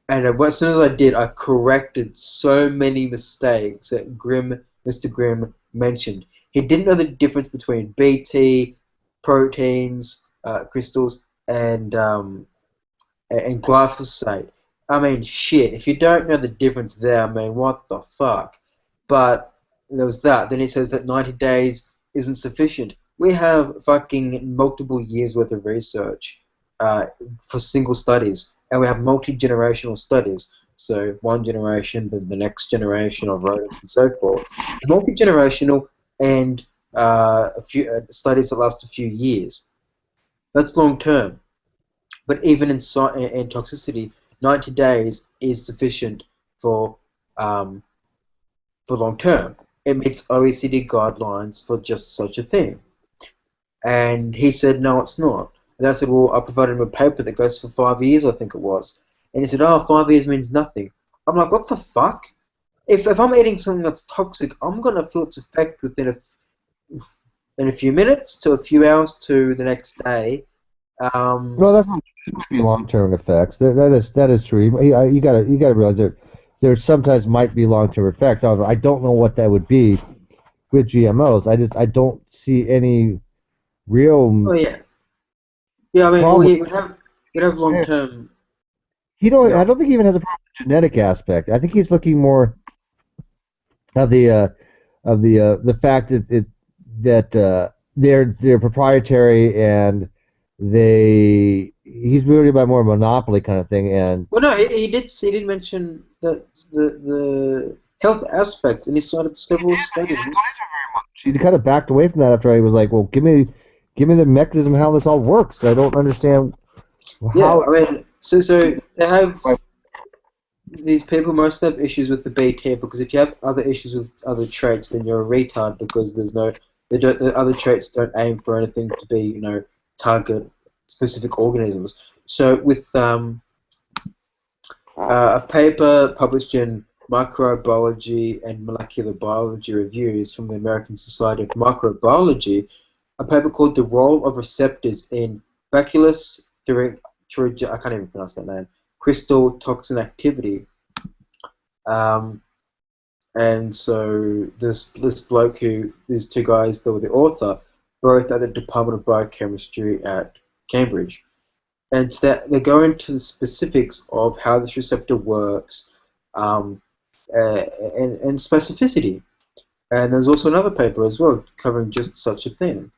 And as soon as I did, I corrected so many mistakes that Mr. Grimm mentioned. He didn't know the difference between BT, proteins, crystals, and glyphosate. I mean, shit, if you don't know the difference there, I mean, what the fuck? But there was that. Then he says that 90 days isn't sufficient. We have fucking multiple years worth of research for single studies, and we have multi-generational studies. So one generation, then the next generation of rodents, and so forth. Multi-generational and a few studies that last a few years. That's long term. But even in toxicity, 90 days is sufficient for um, long term. It meets OECD guidelines for just such a thing. And he said, no, it's not. And I said, well, I provided him a paper that goes for 5 years, I think it was. And he said, oh, 5 years means nothing. I'm like, what the fuck? If I'm eating something that's toxic, I'm going to feel its effect within in a few minutes to a few hours to the next day. No, that's not be long-term effects. That is true. You gotta realize there sometimes might be long-term effects. However, I don't know what that would be with GMOs. I don't see any Oh real yeah, yeah. I mean, well, problem. yeah, we'd have long term. I Yeah. don't think he even has a problem with the genetic aspect. I think he's looking more of the fact they're proprietary and he's really about more monopoly kind of thing. And Well, no, he did mention that the health aspect, and he started several studies. he kind of backed away from that after I was like, well, give me the mechanism how this all works. I don't understand Yeah, how. I mean, so they have these people most have issues with the BT because if you have other issues with other traits, then you're a retard because the other traits don't aim for anything to be target specific organisms. So with a paper published in Microbiology and Molecular Biology Reviews from the American Society of Microbiology, a paper called The Role of Receptors in Bacillus thuringiensis, I can't even pronounce that name, crystal toxin activity. Um, and so this bloke these two guys that were the author, both at the Department of Biochemistry at Cambridge. And that they go into the specifics of how this receptor works, um, and specificity. And there's also another paper as well covering just such a thing.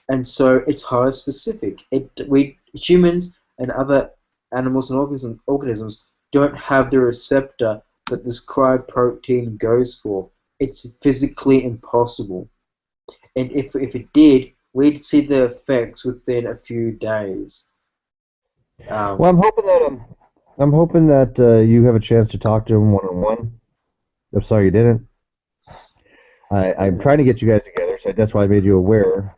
And so it's highly specific. We humans and other animals and organisms don't have the receptor that this cryoprotein goes for. It's physically impossible. And if it did, we'd see the effects within a few days. Well, Um, I'm hoping that you have a chance to talk to him one on one. I'm sorry you didn't. I'm yeah, trying to get you guys together, so that's why I made you aware.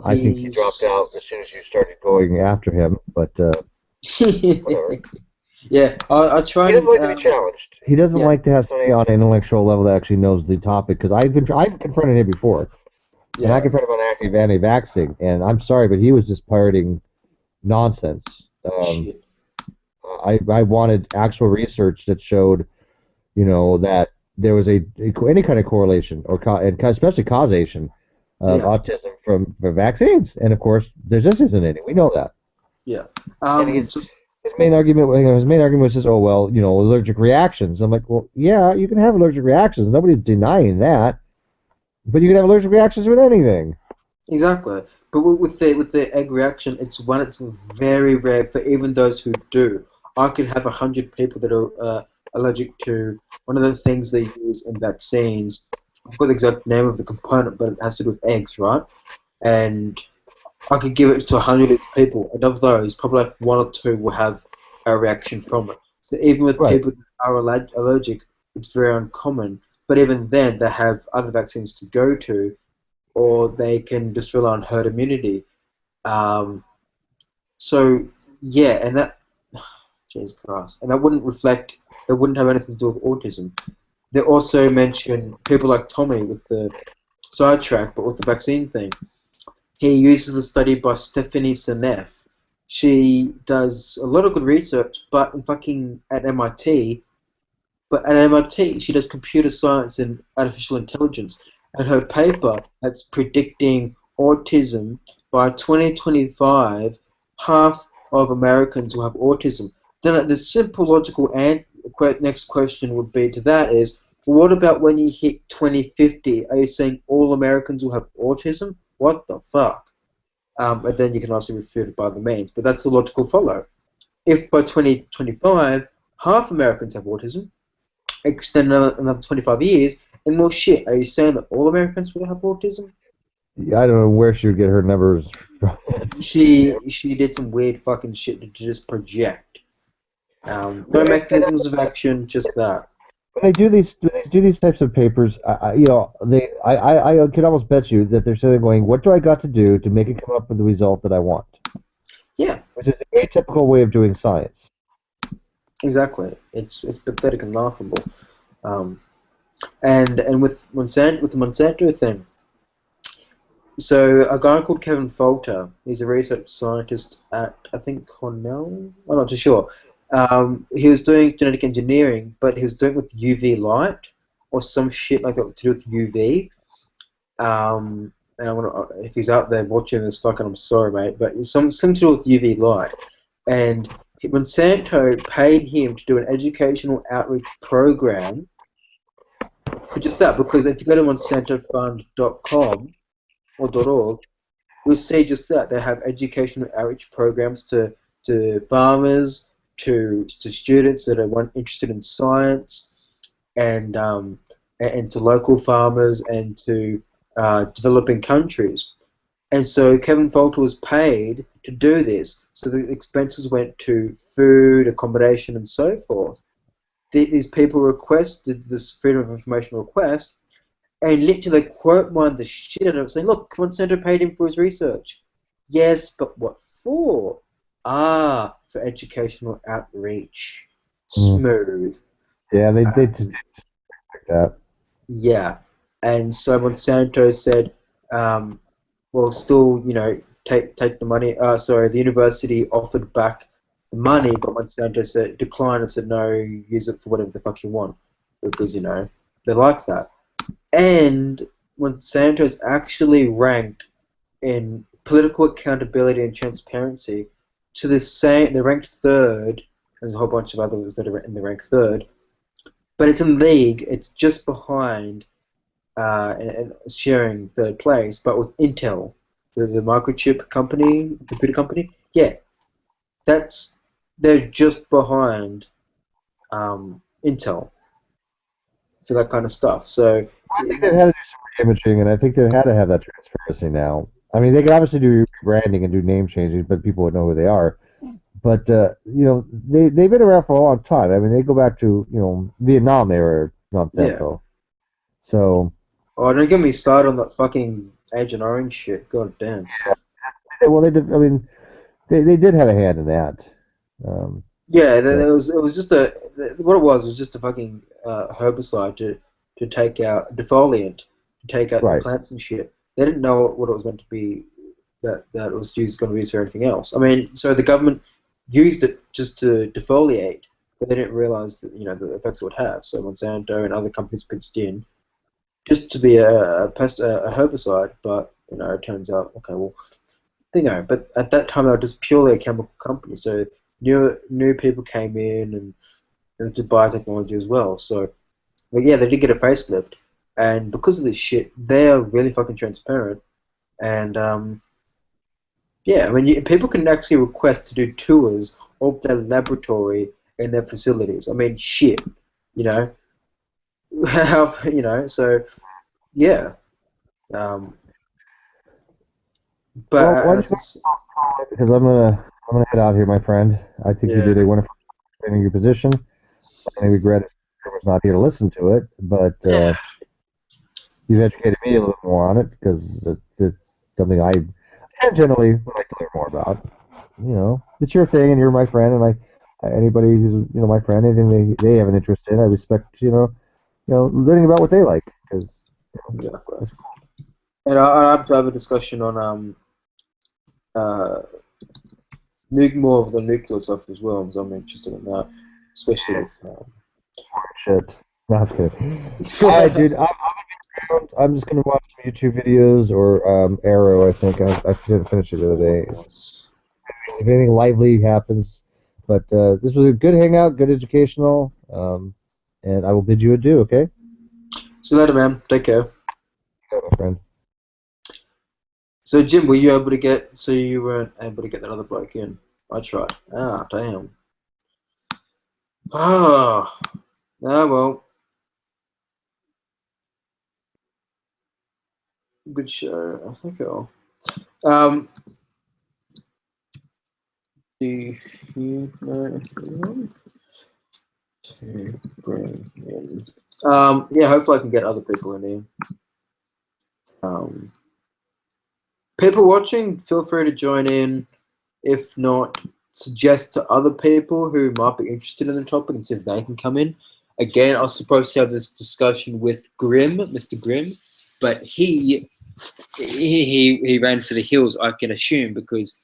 I think he dropped out as he's soon as you started going after him, but whatever. yeah. I try He doesn't and like to be challenged. He doesn't yeah, like to have somebody on an intellectual level that actually knows the topic. Because I've confronted him before, and I yeah. confronted him on active anti-vaxxing, and I'm sorry, but he was just parroting nonsense. Shit. I wanted actual research that showed, that there was any kind of correlation and especially causation of Yeah, autism from vaccines, and of course, there just isn't any. We know that. yeah. And Just his main argument, his main argument was just, oh well, allergic reactions. I'm like, well, yeah, you can have allergic reactions. Nobody's denying that, but you can have allergic reactions with anything. exactly. But with the egg reaction, it's very rare for even those who do. I could have 100 people that are allergic to one of the things they use in vaccines. I forgot the exact name of the component, but it has to do with eggs, right? And I could give it to 100 people, and of those, probably like one or two will have a reaction from it. So even with Right. people that are allergic, it's very uncommon. But even then, they have other vaccines to go to, or they can just rely on herd immunity. Um, so yeah, and that, Jesus Christ, and that wouldn't reflect. That wouldn't have anything to do with autism. They also mention people like Tommy with the sidetrack, but with the vaccine thing. He uses a study by Stephanie Seneff. She does a lot of good research, but in fucking at MIT. But at MIT, she does computer science and artificial intelligence, and her paper that's predicting autism by 2025, half of Americans will have autism. Then the simple logical next question would be to that is, well, what about when you hit 2050? Are you saying all Americans will have autism? What the fuck? And then you can also refute it by the means. But that's the logical follow. If by 2025 half Americans have autism, extend another 25 years, and well, shit, are you saying that all Americans will have autism? I don't know where she would get her numbers She did some weird fucking shit to just project. No mechanisms of action, just that. When they do these types of papers, I could almost bet you that they're sitting there going, "What do I got to do to make it come up with the result that I want?" Yeah, Which is a atypical way of doing science. exactly. It's pathetic and laughable. And with the Monsanto thing. So a guy called Kevin Folter, he's a research scientist at I think Cornell. I'm not too sure. He was doing genetic engineering, but he was doing it with UV light or some shit like that to do with UV. And I want to, if he's out there watching this, fucking, I'm sorry, mate, but it's something to do with UV light. And Monsanto paid him to do an educational outreach program for just that, because if you go to monsantofund.com or .org, you'll see just that. They have educational outreach programs to farmers, to students that are interested in science, and to local farmers and to developing countries. And so Kevin Folter was paid to do this. So the expenses went to food, accommodation, and so forth. These people requested this freedom of information request, and literally quote mined the shit out of it, saying, "Look, Monsanto paid him for his research." Yes, but what for? Ah, for educational outreach. Smooth. Yeah, they did like that. Yeah, and so Monsanto said, "Well, still, take the money." Sorry, the university offered back the money, but Monsanto said declined and said, "No, use it for whatever the fuck you want," because they like that. And Monsanto is actually ranked in political accountability and transparency to the same. They're ranked third. There's a whole bunch of others that are in the rank third, but it's in league. It's just behind and sharing third place, but with Intel, the microchip company, computer company. Yeah, they're just behind Intel for that kind of stuff. So I think they've had to do some imaging, and I think they had to have that transparency now. I mean, they can obviously do branding and do name changing, but people would know who they are. But they've been around for a long time. I mean, they go back to Vietnam era Monsanto. So oh, don't get me started on that fucking Agent Orange shit. God damn. well, they did. I mean, they did have a hand in that. Yeah, it was just what it was just a fucking herbicide to take out defoliant, to take out the Right. plants and shit. They didn't know what it was meant to be, that it was going to be used for anything else. I mean, so the government used it just to defoliate, but they didn't realize that the effects it would have. So Monsanto and other companies pitched in just to be a herbicide, but it turns out, okay, well, but at that time they were just purely a chemical company. So new people came in and to biotechnology as well. So yeah, they did get a facelift, and because of this shit, they are really fucking transparent. And yeah, I mean, people can actually request to do tours of their laboratory and their facilities. I mean, shit, you know, So yeah, but Well, why don't you because I'm gonna head out here, my friend. I think you yeah, did a wonderful job explaining your position. I regret it was not here to listen to it, but you've educated me a little more on it because it's something I generally would like to learn more about. It's your thing, and you're my friend, and anybody who's my friend, anything they have an interest in, I respect. Learning about what they like because exactly. that's cool. And I have to have a discussion on uh, more of the nuclear stuff as well, because I'm interested in that, especially with. Shit. No, I'm just kidding. All right, dude. I'm just gonna watch some YouTube videos or Arrow. I think I finished it the other day. If anything lively happens, but this was a good hangout, good educational, and I will bid you adieu. Okay. See you later, man. Take care. Yeah, my friend. So, Jim, were you able to get? So you weren't able to get that other bloke in? I tried. Ah, damn. Ah, well. Good show. I think I'll. Do you know anyone to bring in? Yeah, hopefully I can get other people in here. People watching, feel free to join in. If not, suggest to other people who might be interested in the topic and see if they can come in. Again, I was supposed to have this discussion with Grimm, Mr. Grimm, but he ran for the hills, I can assume, because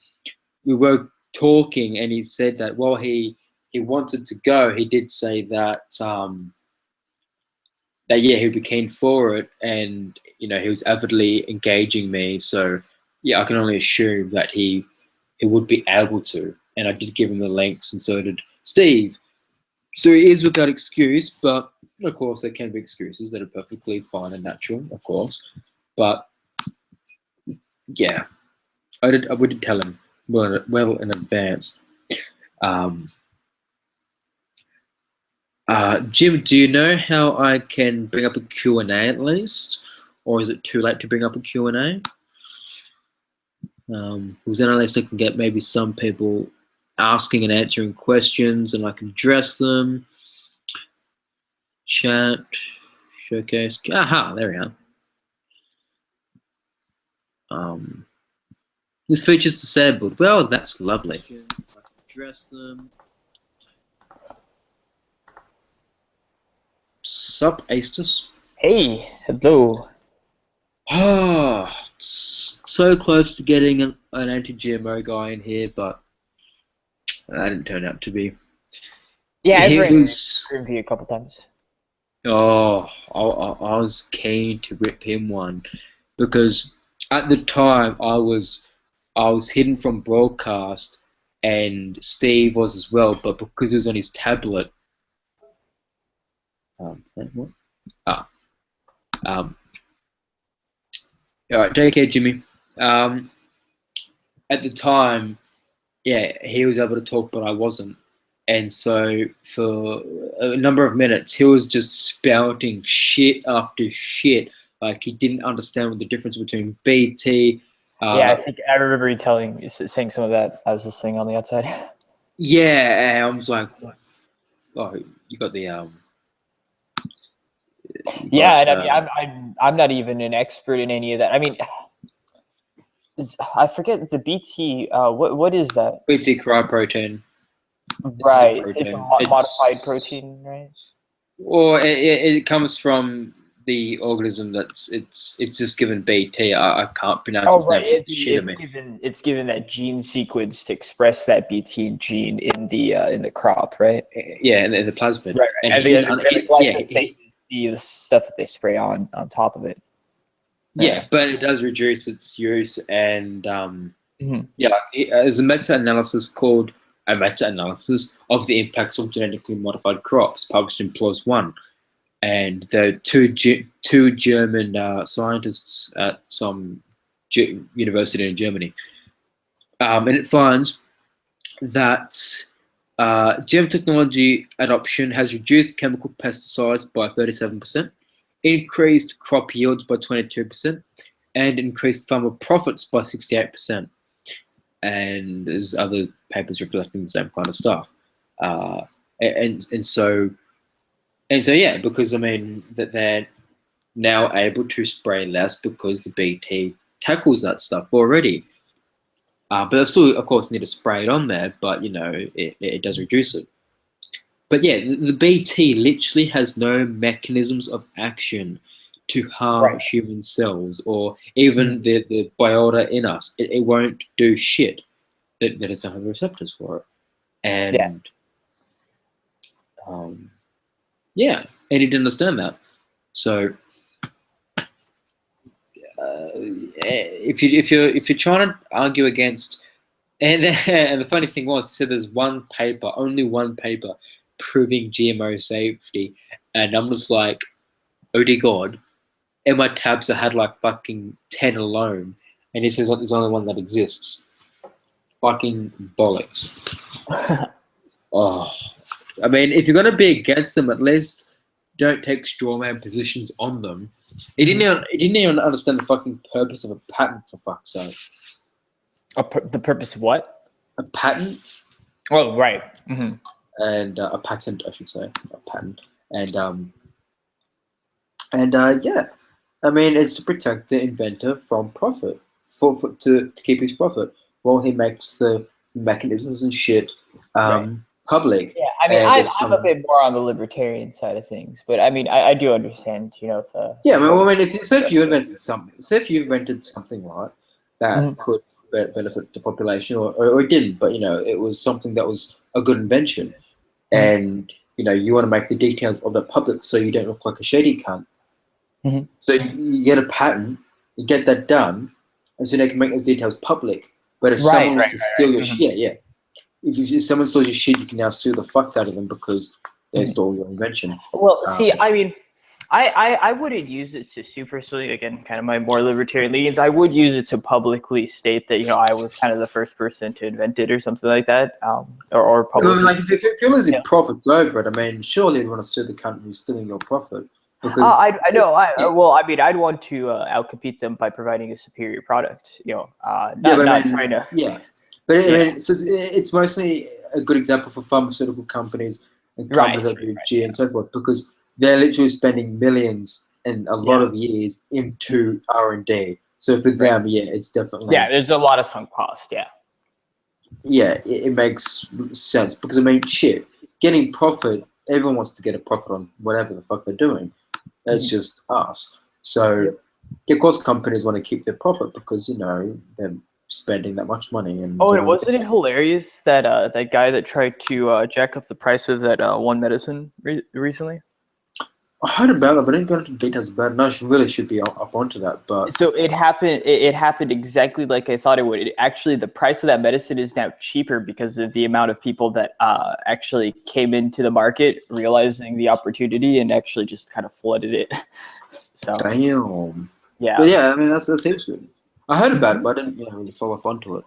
we were talking and he said that while he wanted to go, he did say that that yeah, he'd be keen for it, and you know he was avidly engaging me. So yeah, I can only assume that he would be able to. And I did give him the links, and so did Steve. So he is without excuse, but of course there can be excuses that are perfectly fine and natural, of course. But yeah, I would tell him well in advance. Jim, do you know how I can bring up a Q&A at least? Or is it too late to bring up a Q&A? Because then at least I can get maybe some people asking and answering questions and I can address them. Chat, showcase. Aha, there we are. This feature's disabled. Well, that's lovely. I can address them. Sup, Astus? Hey, hello. Oh, so close to getting an anti-GMO guy in here, but that didn't turn out to be. Yeah, I've He ran was. into you a couple times. Oh, I was keen to rip him one because at the time I was hidden from broadcast and Steve was as well, but because he was on his tablet. What? All right, take care, Jimmy. At the time, yeah, he was able to talk, but I wasn't. And so for a number of minutes, he was just spouting shit after shit. Like he didn't understand what the difference between BT. Yeah, I think I remember you saying some of that. I was listening on the outside. Yeah, and I was like, oh, you got the Yeah, and I mean, I'm not even an expert in any of that. I mean, I forget the BT. What is that? BT cryoprotein. Right, it's a modified protein, right? Or it comes from the organism that's it's just given BT. I can't pronounce its name. It's given that gene sequence to express that BT gene in the crop, right? Yeah, in the plasmid. Right. And the stuff that they spray on top of it. Yeah, but it does reduce its use, and Mm-hmm. there's a meta-analysis called a meta-analysis of the impacts of genetically modified crops published in PLOS One, and the two German scientists at some university in Germany, and it finds that GM technology adoption has reduced chemical pesticides by 37%, increased crop yields by 22%, and increased farmer profits by 68%. And there's other papers reflecting the same kind of stuff. And so yeah, because I mean that they're now able to spray less because the BT tackles that stuff already. But they still, of course, need to spray it on there, but you know, it does reduce it. But yeah, the BT literally has no mechanisms of action to harm human cells or even the biota in us. It won't do shit. That it doesn't have the receptors for it. And yeah, and he didn't understand that. So if you're trying to argue against, and the funny thing was, he said there's only one paper proving GMO safety, and I'm just like, oh dear God, in my tabs I had like fucking 10 alone, and he says like there's only one that exists. Fucking bollocks. Oh, I mean, if you're gonna be against them, at least don't take strawman positions on them. He didn't even understand the fucking purpose of a patent, for fuck's sake. The purpose of what? A patent? Oh, right. Mm-hmm. and a patent, I should say, a patent, and yeah, I mean, it's to protect the inventor from profit, to keep his profit while he makes the mechanisms and shit Right. public. Yeah, I mean, And if I'm a someone, bit more on the libertarian side of things, but I mean, I do understand, yeah, I the mean, point. say if you invented something, right, that Mhm. could benefit the population, or it didn't, but it was something that was a good invention, Mhm. and you want to make the details of that public so you don't look like a shady cunt. Mhm. So you get a patent, you get that done, and so they can make those details public. But if Right, someone was right, to right, steal your right. shit, yeah, if someone steals your shit, you can now sue the fuck out of them because they Mhm. stole your invention. Well, see, Um, I mean, I wouldn't use it to supersede, again, kind of my more libertarian leanings. I would use it to publicly state that, I was kind of the first person to invent it or something like that, or publicly. like if you're losing Yeah. profits over it, I mean, surely you'd want to sue the company who's stealing your profit because I know. yeah, Well, I mean, I'd want to outcompete them by providing a superior product. yeah, but I Not mean, trying to. yeah, but I Yeah. mean, it's mostly a good example for pharmaceutical companies and companies Right. that do G and so forth because they're literally spending millions and a lot Yeah. of years into R&D. So for Right. them, yeah, it's definitely Yeah. There's a lot of sunk cost. Yeah. it makes sense because I mean, shit, getting profit. Everyone wants to get a profit on whatever the fuck they're doing. It's Mhm. just us. So, Yep. of course, companies want to keep their profit because they're spending that much money, and Oh, and wasn't it hilarious that that guy that tried to jack up the price of that one medicine recently? I heard about that, but I didn't go into details about it. No, I really should be up onto that, but So it happened. It happened exactly like I thought it would. Actually, the price of that medicine is now cheaper because of the amount of people that actually came into the market, realizing the opportunity, and actually just kind of flooded it. So damn. yeah. But yeah, I mean that seems good. I heard about it, Mhm. but I didn't really follow up onto it.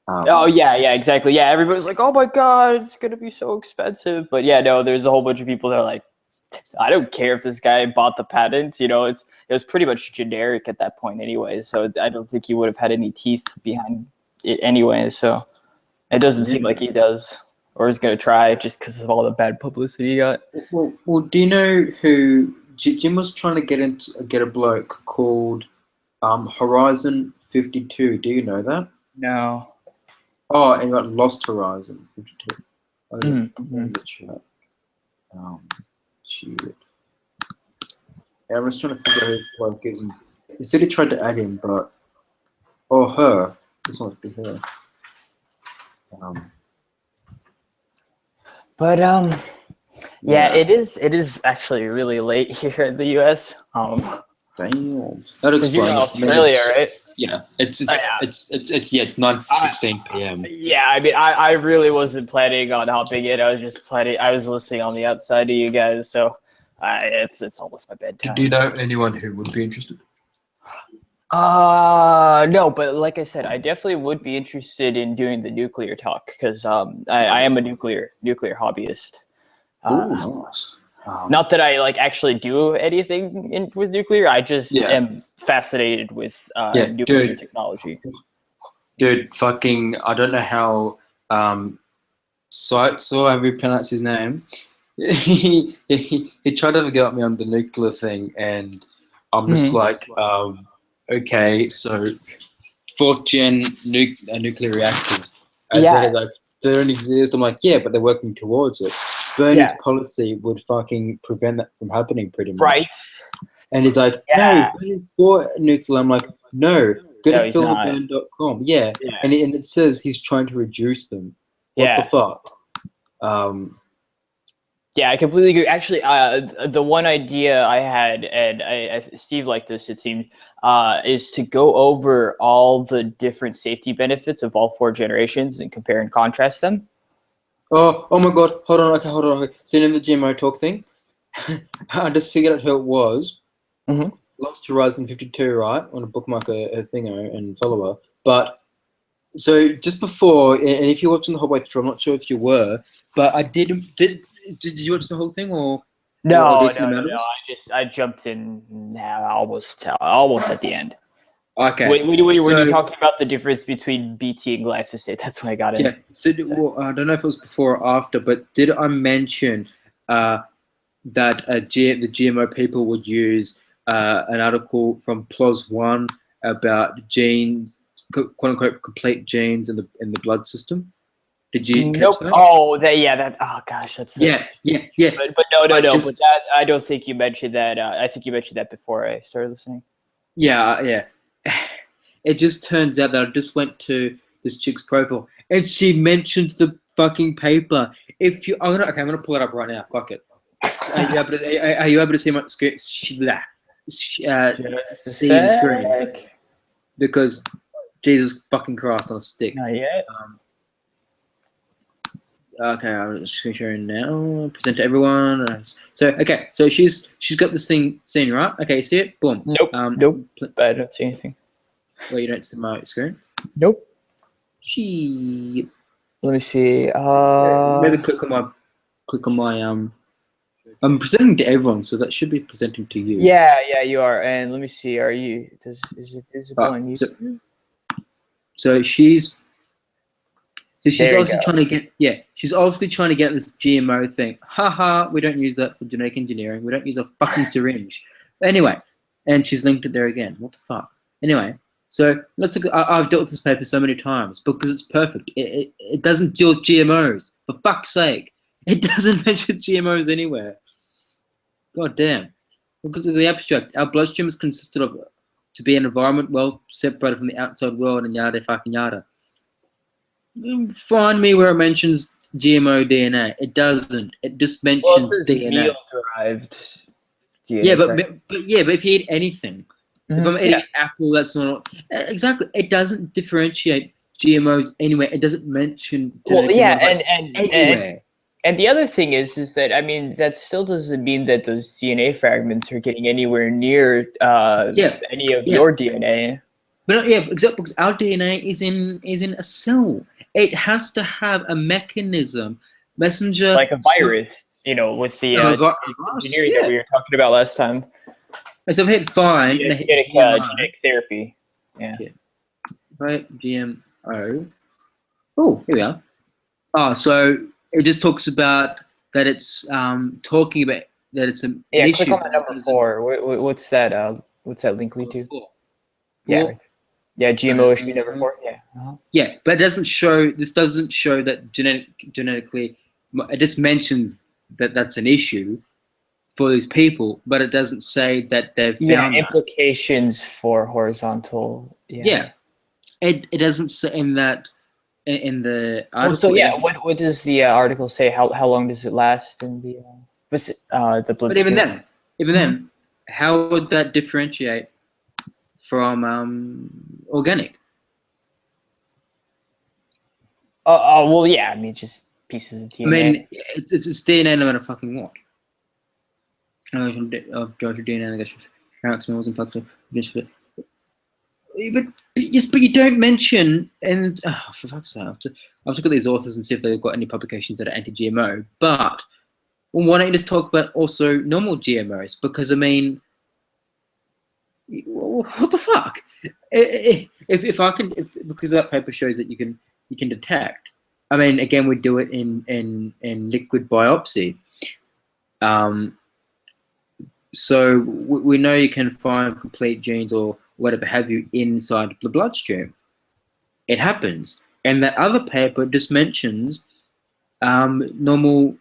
Oh yeah, exactly. Yeah, everybody's like, "Oh my god, it's gonna be so expensive." But yeah, no, there's a whole bunch of people that are like, "I don't care if this guy bought the patent." It was pretty much generic at that point anyway. So I don't think he would have had any teeth behind it anyway. So it doesn't seem like he does, or is gonna try just because of all the bad publicity he got. Well, do you know who Jim was trying to get a bloke called Horizon 52? Do you know that? No. Oh, and got Lost Horizon 52. Oh, yeah, put that Mm-hmm. in the chat. Shit. Yeah, I was trying to figure out who the bloke is. And he said he tried to add him, but her. This must be her. But yeah, Yeah. it is actually really late here in the U.S. Damn. That Because you're in explains. I mean, Australia, right? yeah, Yeah. it's 9:16 p.m. Yeah, I mean, I really wasn't planning on hopping in. I was listening on the outside of you guys, so it's almost my bedtime. Do you know anyone who would be interested? No, but like I said, I definitely would be interested in doing the nuclear talk because I am a nuclear hobbyist. Oh, nice. Not that I like actually do anything with nuclear. I just Yeah. am fascinated with Yeah, nuclear dude. technology. Dude, fucking, I don't know how. So have you pronounced his name? He tried to get me on the nuclear thing, and I'm just like, okay, so fourth gen nuclear reactors, and then Yeah, he's like, they don't exist. I'm like, yeah, but they're working towards it. Bernie's yeah, policy would fucking prevent that from happening, pretty much. right. And he's like, no, Yeah, Bernie's for nuclear. I'm like, no, go no, to he's not. philtheburn.com. Yeah, Yeah, and it says he's trying to reduce them. What the yeah. fuck? Yeah, I completely agree. Actually, the one idea I had, and Steve liked this, it seemed, is to go over all the different safety benefits of all four generations and compare and contrast them. Oh my god, hold on, okay. Seen in the GMO talk thing? I just figured out who it was. Mm-hmm. Lost Horizon 52, right? I want to bookmark a thingo and follow her. But so just before, and if you're watching the whole way through, I'm not sure if you were, but I did you watch the whole thing or a No. decent amount of it? I jumped in almost at the end. Okay. When you So talking about the difference between BT and glyphosate, that's when I got in. yeah. So well, I don't know if it was before or after, but did I mention that the GMO people would use an article from PLOS One about genes, quote unquote, complete genes in the blood system? Did you catch Nope. that? Oh, that. Oh gosh, that's. Yeah. But no. I But just that I don't think you mentioned that. I think you mentioned that before I started listening. yeah. It just turns out that I just went to this chick's profile and she mentioned the fucking paper. If you, I'm gonna pull it up right now. Fuck it. Are you able to see my screen? See Just a the screen sec. because Jesus fucking Christ on a stick. Not yet. Okay, I'm just sharing now. Present to everyone. So she's got this thing seen, right? Okay, you see it? Boom. Nope. Nope. I don't see anything. Well, you don't see my screen. Nope. She Let me see. maybe click on my I'm presenting to everyone, so that should be presenting to you. Yeah, you are. And let me see. Is it visible on YouTube? So she's There you obviously go. trying to get she's obviously trying to get this GMO thing. Haha, we don't use that for genetic engineering. We don't use a fucking syringe. Anyway, and she's linked it there again. What the fuck? Anyway, so let's look. I've dealt with this paper so many times because it's perfect. It doesn't deal with GMOs. For fuck's sake, it doesn't mention GMOs anywhere. God damn. Look at the abstract. Our bloodstream is consisted of to be an environment well separated from the outside world and yada fucking yada. Find me where it mentions GMO DNA. It doesn't. It just mentions DNA. Meal-derived DNA. Yeah, but if you eat anything, if I'm eating Yeah. an apple, that's not exactly. It doesn't differentiate GMOs anywhere. It doesn't mention. Well, genetically yeah, modified anywhere. and the other thing is that I mean that still doesn't mean that those DNA fragments are getting anywhere near any of your DNA. But exactly because our DNA is in a cell. It has to have a mechanism, messenger, Like a virus, with the engineering that we were talking about last time. So I've hit find Genetic therapy. Yeah. Right, GMO. Oh, here we are. Oh, so it just talks about that it's talking about that it's an issue. Click on the number 4. What's that? What's that link lead to? 4. Yeah, GMO issue number 4. Yeah. Yeah, but it doesn't show. This doesn't show that genetically. It just mentions that that's an issue for these people, but it doesn't say that they've found implications for horizontal. Yeah, it doesn't say in that in the article. What does the article say? How long does it last in the blood? But even then, how would that differentiate from organic? Well, yeah. I mean, just pieces of DNA. I mean, it's DNA no matter fucking what. Of Georgia DNA, I guess, smells and fucks. But you don't mention, and for fuck's sake, I have to look at these authors and see if they've got any publications that are anti-GMO. But why don't you just talk about also normal GMOs? Because I mean, what the fuck? Because that paper shows that you can detect. I mean, again, we do it in liquid biopsy. So we know you can find complete genes or whatever have you inside the bloodstream. It happens. And that other paper just mentions normal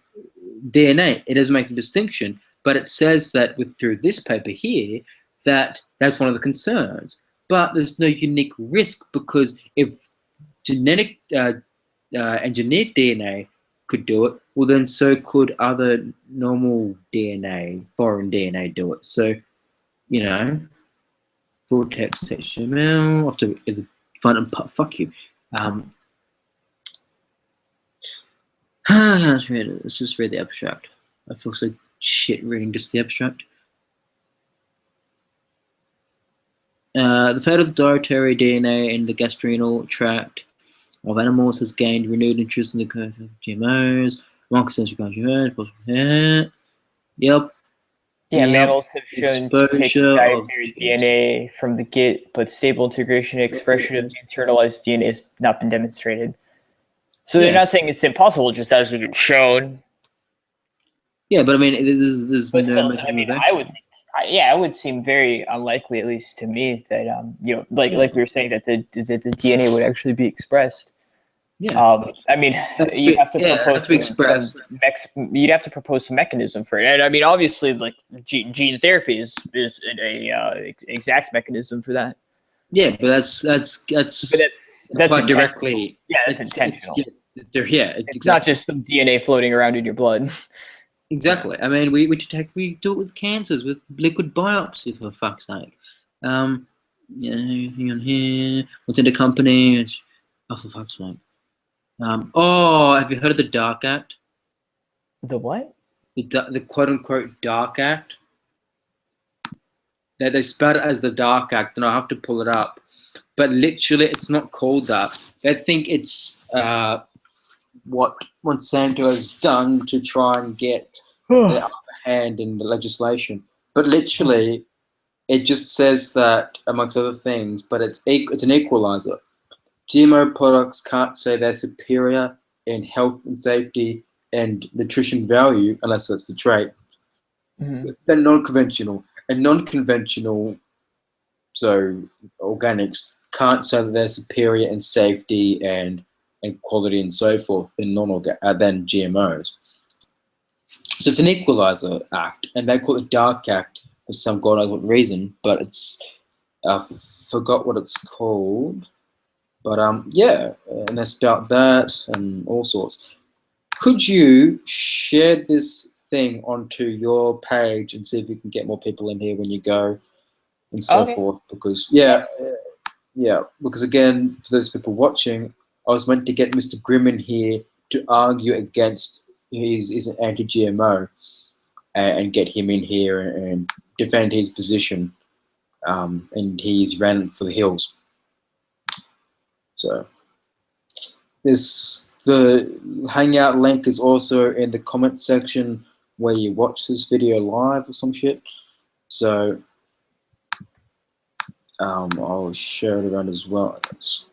DNA. It doesn't make a distinction, but it says that through this paper here, that's one of the concerns. But there's no unique risk because if genetic engineered DNA could do it, well then so could other normal DNA, foreign DNA do it. So, full text HTML, I have to find and fuck you. Let's just read the abstract. I feel so shit reading just the abstract. The fate of the dietary DNA in the gastrointestinal tract of animals has gained renewed interest in the curve of GMOs. Yep. Yeah, Yep. mammals have shown to take Exposure of dietary DNA from the git, but stable integration and expression of the internalized DNA has not been demonstrated. So they're Yeah. not saying it's impossible, just hasn't been shown. Yeah, but I mean, there's But no still, method I of mean, action. it would seem very unlikely, at least to me, that like we were saying, that the DNA would actually be expressed. Yeah. I mean, you'd have to Yeah, it has propose to be some expressed. you'd have to propose some mechanism for it. And I mean, obviously, like gene therapy is exact mechanism for that. Yeah, but But that's applied intentional. directly. Yeah, that's It's intentional. yeah, It's not exactly. just some DNA floating around in your blood. Exactly. I mean, we do it with cancers with liquid biopsy for fuck's sake. Yeah, anything on here? What's in the company? Oh, for fuck's sake. Oh, have you heard of the Dark Act? The what? The quote unquote Dark Act. They spell it as the Dark Act, and I have to pull it up. But literally, it's not called that. They think it's what Monsanto has done to try and get the upper hand in the legislation. But literally, it just says that, amongst other things, but it's an equalizer. GMO products can't say they're superior in health and safety and nutrition value unless that's the trait. Mm-hmm. They're non-conventional. And non-conventional, so organics, can't say that they're superior in safety and quality and so forth than than GMOs. So it's an equalizer act, and they call it Dark Act for some god knows what reason, but I forgot what it's called. But yeah, and they spout that and all sorts. Could you share this thing onto your page and see if you can get more people in here when you go and so Okay. forth? Because yeah, because again, for those people watching, I was meant to get Mr. Grimm in here to argue against his anti-GMO and get him in here and defend his position. And he's ran for the hills. So the Hangout link is also in the comment section where you watch this video live or some shit. So I'll share it around as well.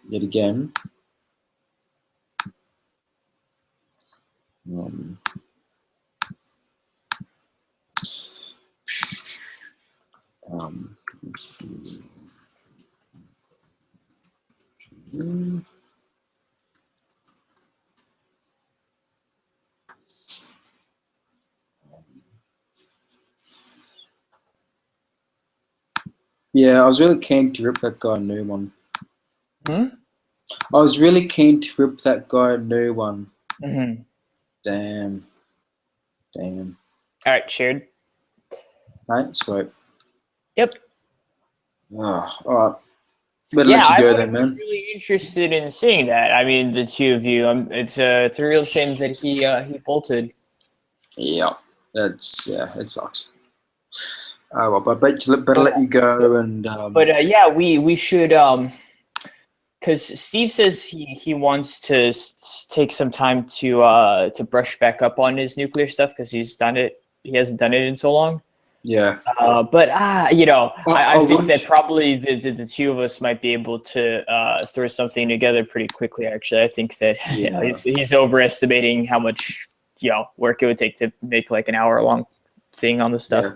Yet again. Let's see. Yeah, I was really keen to rip that guy a new one. Hmm? I was really keen to rip that guy a new one. Mm-hmm. Damn. All right, shared. Right, sweet. Yep. Oh, all right. Better Yeah, let you I go would then, be man. really interested in seeing that. I mean, the two of you. It's a real shame that he bolted. Yeah, it sucks. Oh well, but better let you go and. But yeah, we should because Steve says he wants to take some time to brush back up on his nuclear stuff because he hasn't done it in so long. Yeah. But I think that wish- probably the two of us might be able to throw something together pretty quickly. Actually, I think that Yeah. he's overestimating how much work it would take to make like an hour-long thing on the stuff. Yeah.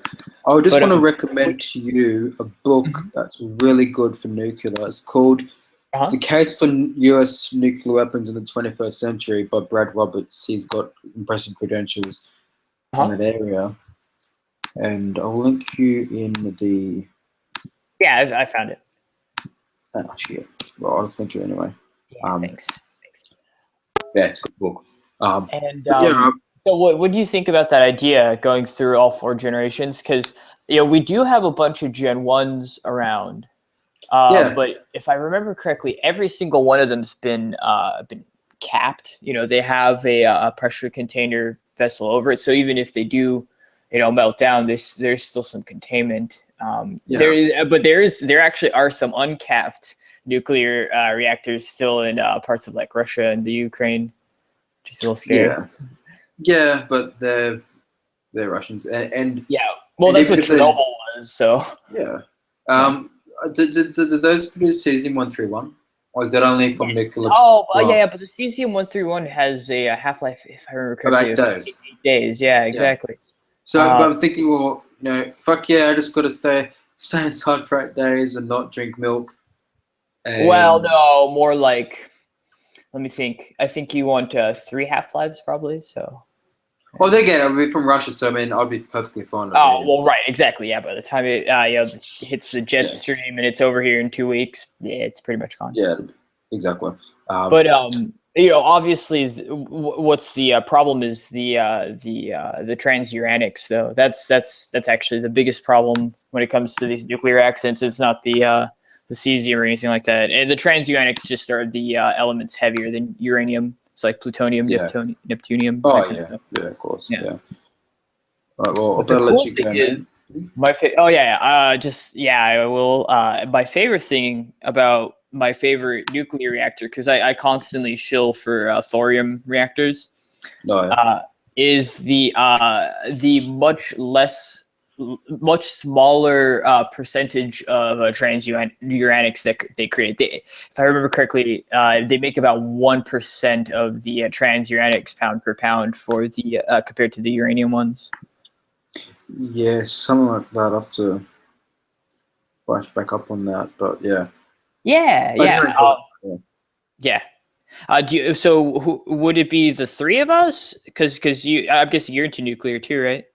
I just But, want to recommend to you a book that's really good for nuclear. It's called The Case for U.S. Nuclear Weapons in the 21st Century by Brad Roberts. He's got impressive credentials in that area. And I'll link you in the... Yeah, I found it. Oh, shit. Well, I'll just link you anyway. Yeah, thanks. Yeah, it's a good book. And yeah. so what do you think about that idea, going through all 4 generations? Because we do have a bunch of Gen 1s around. Yeah. But if I remember correctly, every single one of them's been capped. They have a pressure container vessel over it. So even if they do, melt down, there's still some containment. There actually are some uncapped nuclear reactors still in parts of like Russia and the Ukraine, which is a little scary. Yeah, but they're Russians, and yeah. Well, And that's what if they- Chernobyl was. So Yeah. Do those produce cesium-131, or is that only from nuclear yeah, but the blasts? cesium-131 has a half-life, if I remember Of correctly, 8 of days. 8 days. Yeah, exactly. So, but I'm thinking, well, fuck yeah, I just got to stay inside for 8 days and not drink milk. Well, And, no, more like, let me think. I think you want 3 half-lives probably. So. well, then again, I'll be from Russia, so I mean, I'll be perfectly fine. Oh, well, right, exactly. Yeah, by the time it hits the jet Yeah. stream and it's over here in 2 weeks, yeah, it's pretty much gone. Yeah, exactly. But obviously, what's the problem is the transuranics, though. That's actually the biggest problem when it comes to these nuclear accidents. It's not the cesium or anything like that. And the transuranics just are the elements heavier than uranium. It's like plutonium, Yeah. Neptunium. Oh, that kind of yeah. stuff. Yeah, of course. Yeah. Yeah. All right, well, I'll But the better cool let you go, thing man. is, I will. My favorite thing about my favorite nuclear reactor, because I constantly shill for thorium reactors, No, yeah. is the much smaller percentage of transuranics that they create. If I remember correctly, they make about 1% of the transuranics pound for pound for the compared to the uranium ones. Yeah, something like that. I'll have to flash back up on that, but yeah. Yeah, But yeah, very cool. Yeah. yeah. Would it be the 3 of us? Because I'm guessing you're into nuclear too, right?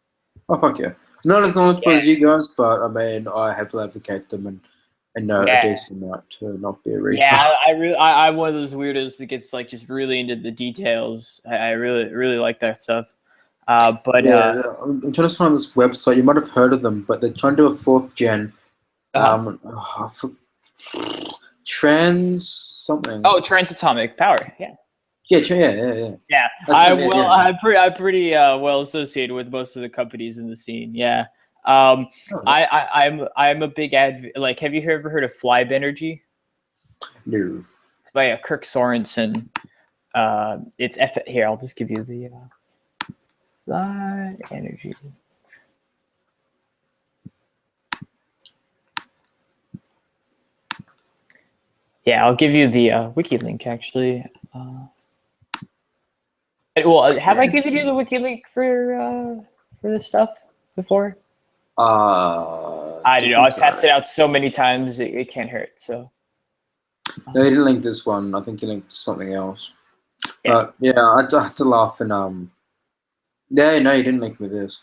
Oh, fuck yeah. Not as knowledgeable Yeah. as you guys, but I mean, I have to advocate them and know a Yeah. decent amount to not be a retard. Yeah, I'm one of those weirdos that gets like just really into the details. I really like that stuff. Yeah, I'm trying to find this website. You might have heard of them, but they're trying to do a 4th gen. Trans something. Oh, transatomic power. Yeah. Yeah. Yeah, I'm pretty well associated with most of the companies in the scene. Yeah, I'm a big like. Have you ever heard of Flybe Energy? No. It's by Kirk Sorensen. It's here. I'll just give you the Flybe Energy. Yeah, I'll give you the wiki link actually. Well, have I given you the wiki link for this stuff before? I don't know. I've passed it out so many times it can't hurt. So. No, you didn't link this one. I think you linked to something else. Yeah. But yeah, I had to laugh and Yeah, no, you didn't link me this.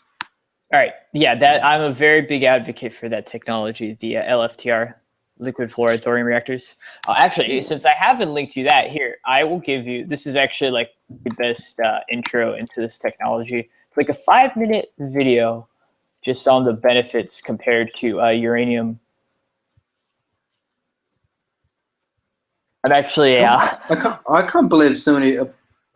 All right. Yeah, that I'm a very big advocate for that technology, the LFTR, liquid fluoride thorium reactors. Actually, since I haven't linked you that, here I will give you. This is actually like the best intro into this technology. It's like a 5-minute video just on the benefits compared to uranium. I'm actually, I can't believe so many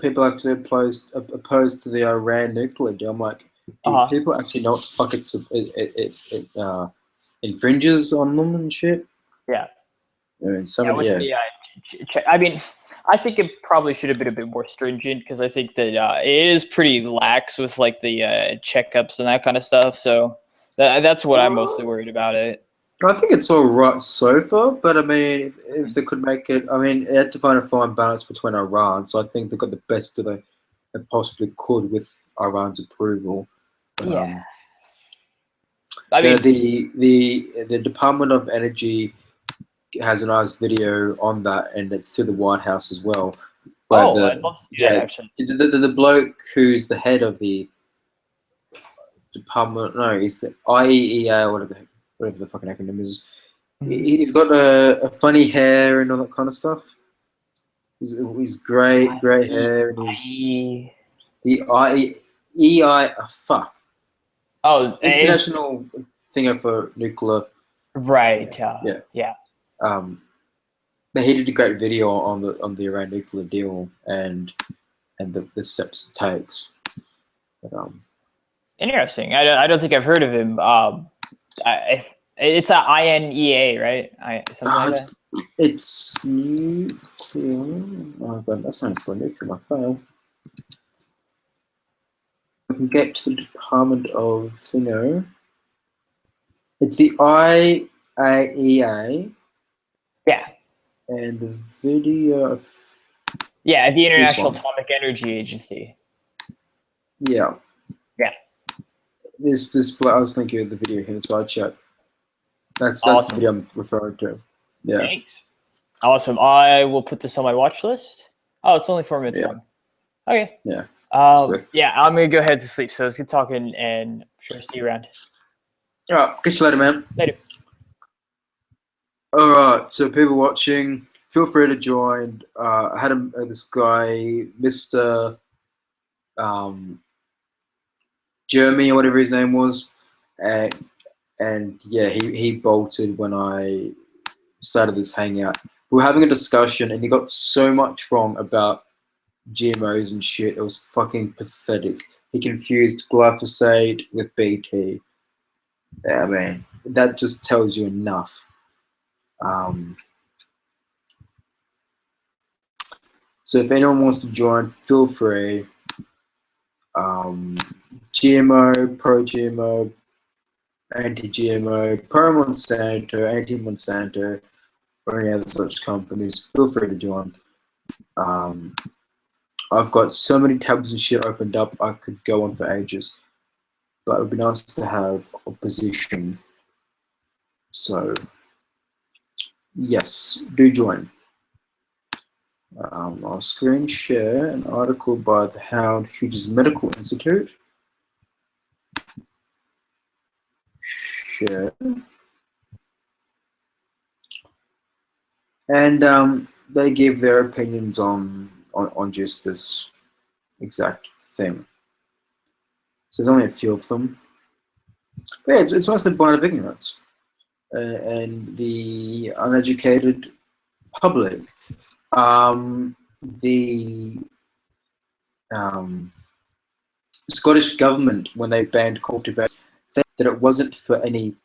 people actually opposed to the Iran nuclear deal. I'm like, do people actually know what the fuck it infringes on them and shit? Yeah. I mean, I think it probably should have been a bit more stringent because I think that it is pretty lax with like the checkups and that kind of stuff. So that's what I'm mostly worried about it. I think it's all right so far, but I mean, if they could make it, I mean, they had to find a fine balance between Iran, so I think they got the best that they possibly could with Iran's approval. But, yeah. I mean, the Department of Energy has a nice video on that, and it's through the White House as well. I'd love to see that, actually. The bloke who's the head of the department, no, he's the IEEA, whatever the fucking acronym is. He's got a funny hair and all that kind of stuff. He's grey hair, and he's the IEEI. Fuck. Oh, international thing for nuclear. Right. Yeah. But he did a great video on the Iran nuclear deal and the steps it takes. But, interesting. I don't think I've heard of him. It's a INEA, right? Something like that. It's nuclear. Oh, that's not for nuclear. I failed. I can get to the Department of Thingo. It's the IAEA, Yeah. and the video. Yeah, the International one. Atomic Energy Agency. Yeah. Yeah. This. I was thinking of the video here in the side chat. That's Awesome. the video I'm referring to. Yeah. Thanks. Awesome. I will put this on my watch list. Oh, it's only 4 minutes Yeah. long. Okay. Yeah. Yeah, I'm gonna go ahead to sleep. So it's good talking, and I'm sure see you around. All right. Catch you later, man. Later. All right. So people watching, feel free to join. I had this guy, Mr. Jeremy or whatever his name was, and yeah, he bolted when I started this hangout. We were having a discussion, and he got so much wrong about GMOs and shit. It was fucking pathetic. He confused glyphosate with BT. Yeah, I mean, that just tells you enough. So if anyone wants to join, feel free. GMO, pro-GMO, anti-GMO, pro-Monsanto, anti-Monsanto, or any other such companies, feel free to join. I've got so many tabs and shit opened up, I could go on for ages. But it would be nice to have opposition. So, yes, do join. I'll screen share an article by the Howard Hughes Medical Institute. Share. And they give their opinions on just this exact thing. So there's only a few of them. But yeah, it's mostly blind of ignorance. And the uneducated public. The Scottish government, when they banned cultivation, said that it wasn't for any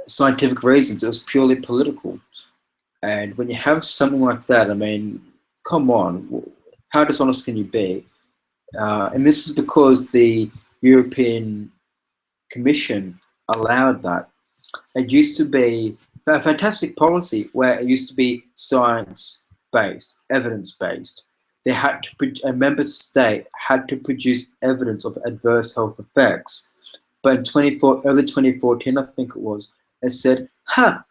scientific reasons, it was purely political. And when you have something like that, I mean, come on, how dishonest can you be? And this is because the European Commission allowed that. It used to be a fantastic policy where it used to be science-based, evidence-based. They had to, a member state had to produce evidence of adverse health effects. But in early 2014, I think it was, they said,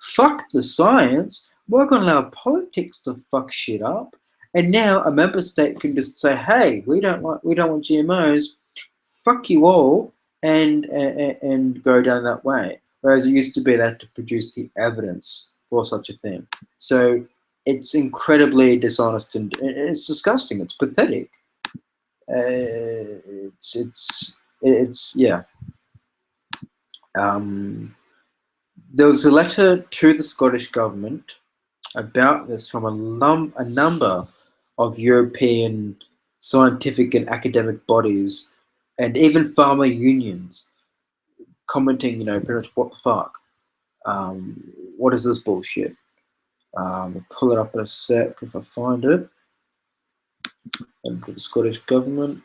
fuck the science. We're going to allow politics to fuck shit up. And now a member state can just say, hey, we don't want GMOs. Fuck you all, and go down that way. Whereas it used to be that to produce the evidence for such a thing. So it's incredibly dishonest and it's disgusting. It's pathetic. It's yeah. There was a letter to the Scottish government about this from a number of European scientific and academic bodies and even farmer unions commenting, pretty much what the fuck. What is this bullshit? I'll pull it up in a sec if I find it. And for the Scottish government.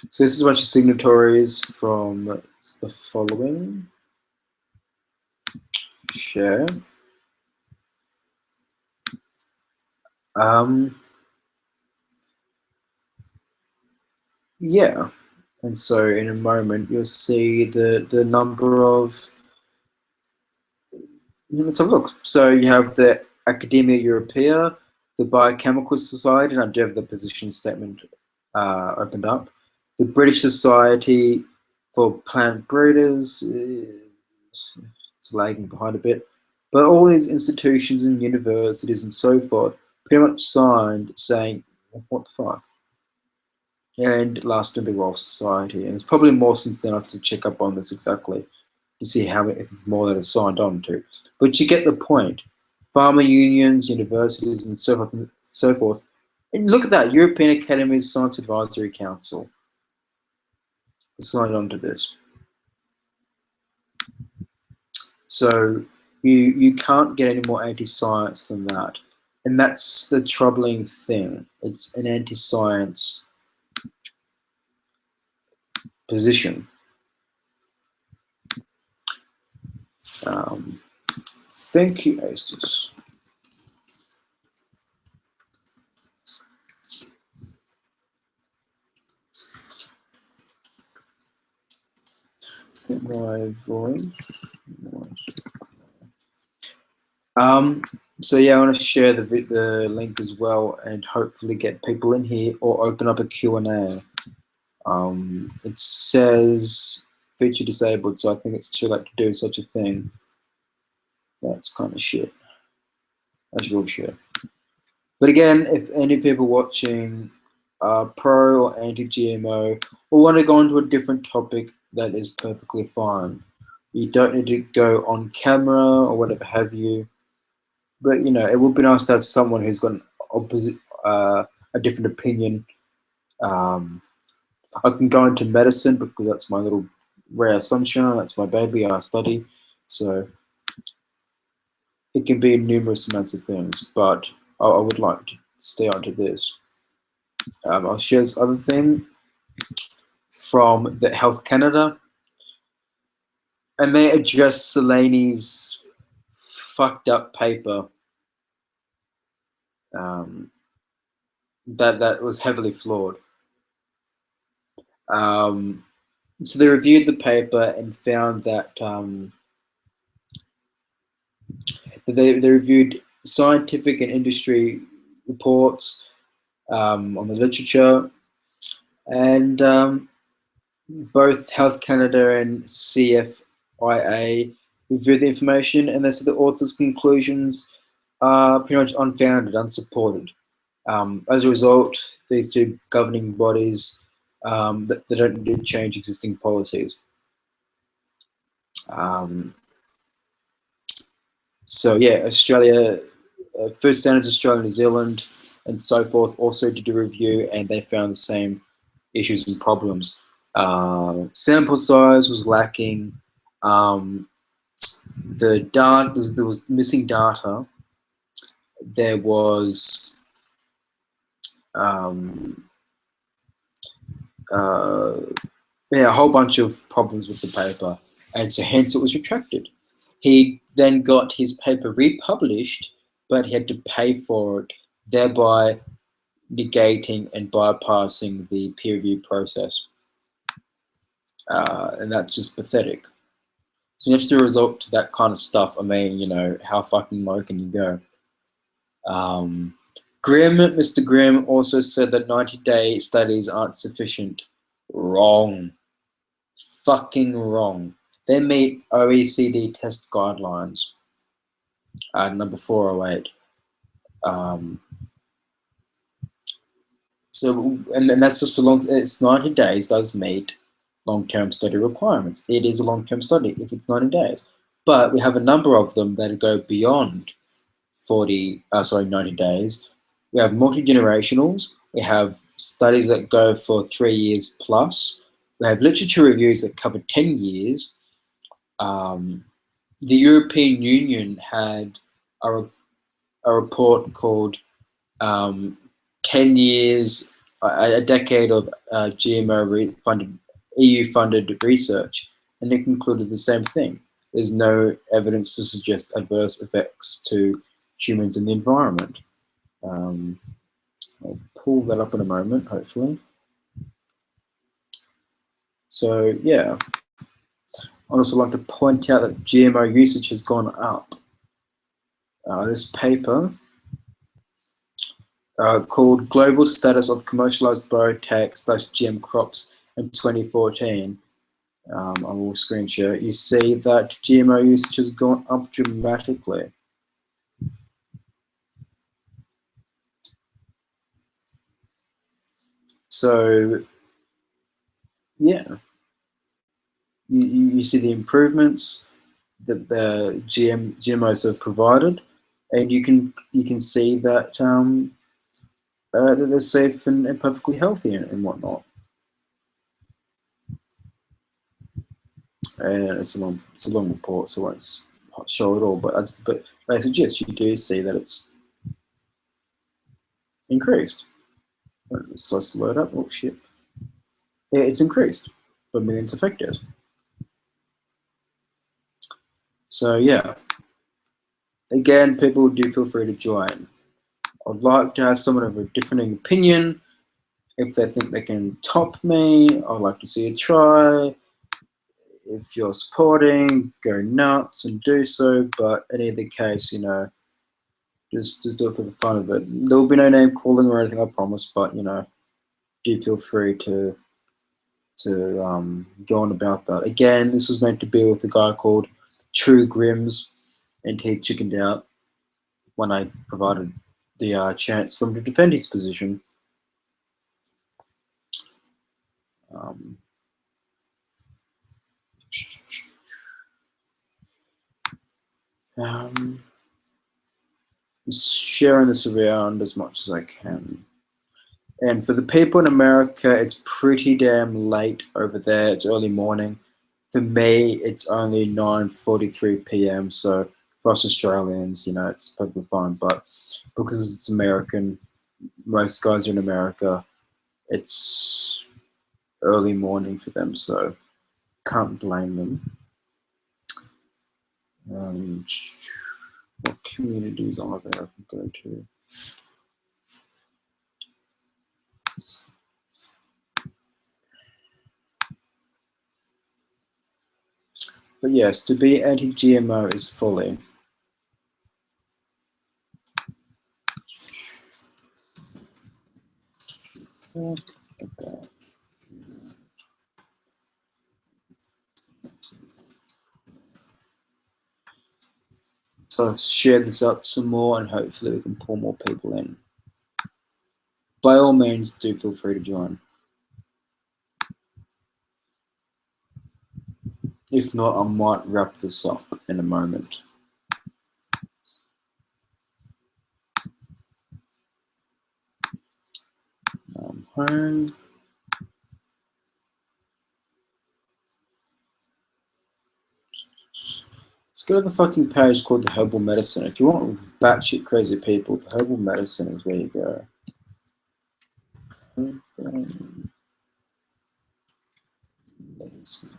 So this is a bunch of signatories from the following. Share. Yeah, and so in a moment you'll see the number of. Let's have a look. So you have the Academia Europaea, the Biochemical Society, and I do have the position statement opened up. The British Society for Plant Breeders, it's lagging behind a bit, but all these institutions and universities and so forth pretty much signed saying, what the fuck? And lastly, the Royal Society. And it's probably more since then. I have to check up on this exactly to see if there's more that is signed on to. But you get the point. Farmer unions, universities, and so forth. And look at that, European Academy's Science Advisory Council signed on to this. So you can't get any more anti-science than that. And that's the troubling thing. It's an anti-science position. Thank you, Astus. My voice. So yeah, I want to share the link as well, and hopefully get people in here or open up a Q&A. It says feature disabled, so I think it's too late to do such a thing. That's kind of shit. That's real shit. But again, if any people watching are pro or anti-GMO or want to go into a different topic, that is perfectly fine. You don't need to go on camera or whatever have you. But you know, it would be nice to have someone who's got an opposite, a different opinion. I can go into medicine because that's my little ray of sunshine. That's my baby. I study, so it can be numerous amounts of things. But I would like to stay onto this. I'll share this other thing from the Health Canada, and they address Seleni's fucked up paper that was heavily flawed. So they reviewed the paper and found that they reviewed scientific and industry reports on the literature, and both Health Canada and CFIA reviewed the information, and they said the author's conclusions are pretty much unfounded, unsupported. As a result, these two governing bodies they don't need to change existing policies. So yeah, Australia, Food Standards Australia, New Zealand, and so forth also did a review, and they found the same issues and problems. Sample size was lacking. The data, there was missing data. There was a whole bunch of problems with the paper, and so hence it was retracted. He then got his paper republished, but he had to pay for it, thereby negating and bypassing the peer review process. And that's just pathetic. So if you result to that kind of stuff, I mean, you know, how fucking low can you go? Grimm, Mr. Grimm also said that 90-day studies aren't sufficient. Wrong. Fucking wrong. They meet OECD test guidelines. Number 408. So, and that's just for long. It's 90 days does meet long-term study requirements. It is a long-term study if it's 90 days. But we have a number of them that go beyond 90 days. We have multi-generationals. We have studies that go for 3 years plus. We have literature reviews that cover 10 years. The European Union had a report called 10 years, a decade of GMO funded, EU-funded research, and it concluded the same thing. There's no evidence to suggest adverse effects to humans and the environment. I'll pull that up in a moment, hopefully. So yeah, I'd also like to point out that GMO usage has gone up. This paper called Global Status of Commercialized Biotech/GM Crops in 2014. I will screen share. You see that GMO usage has gone up dramatically. So, yeah, you see the improvements that the GMOs have provided, and you can see that that they're safe and perfectly healthy and whatnot. And it's a long report, so I won't show it all. But I suggest you do see that it's increased. When it starts to load up, oh shit. Yeah, it's increased by millions affected. So yeah, again, people do feel free to join. I'd like to have someone of a different opinion. If they think they can top me, I'd like to see a try. If you're supporting, go nuts and do so. But in either case, you know, just do it for the fun of it. There will be no name calling or anything, I promise. But you know, do feel free to go on about that. Again, this was meant to be with a guy called True Grimms, and he chickened out when I provided the chance for him to defend his position. Um, sharing this around as much as I can. And for the people in America, it's pretty damn late over there. It's early morning. For me, it's only 9:43 p.m. So for us Australians, you know, it's perfectly fine. But because it's American, most guys are in America, it's early morning for them. So can't blame them. What communities are there I can go to? But yes, to be anti-GMO is fully. Okay. So let's share this out some more and hopefully we can pull more people in. By all means, do feel free to join. If not, I might wrap this up in a moment. Home. Let's go to the fucking page called the Herbal Medicine. If you want batshit crazy people, the Herbal Medicine is where you go. Herbal Medicine.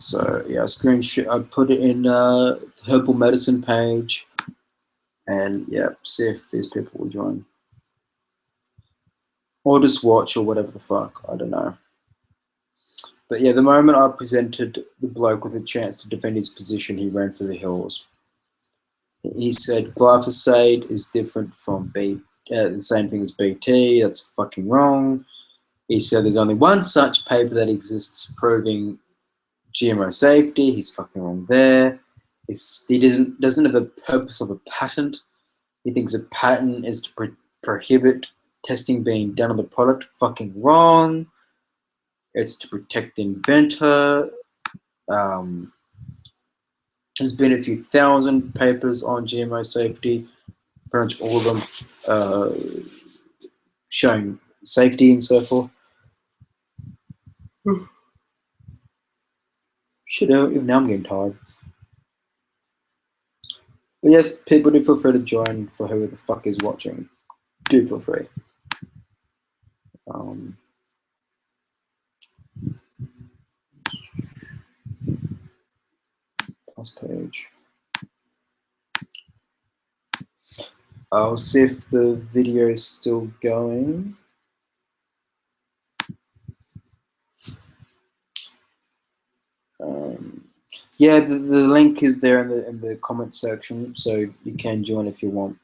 So yeah, screenshot. I put it in the Herbal Medicine page, and yeah, see if these people will join, or just watch, or whatever the fuck. I don't know. But yeah, the moment I presented the bloke with a chance to defend his position, he ran for the hills. He said glyphosate is different from the same thing as BT. That's fucking wrong. He said there's only one such paper that exists proving GMO safety. He's fucking wrong there. He doesn't have a purpose of a patent. He thinks a patent is to prohibit testing being done on the product. Fucking wrong. It's to protect the inventor. There's been a few thousand papers on GMO safety. Pretty much all of them showing safety and so forth. Shit, even now I'm getting tired. But yes, people do feel free to join for whoever the fuck is watching. Do feel free. Plus page. I'll see if the video is still going. Yeah, the link is there in the comment section, so you can join if you want.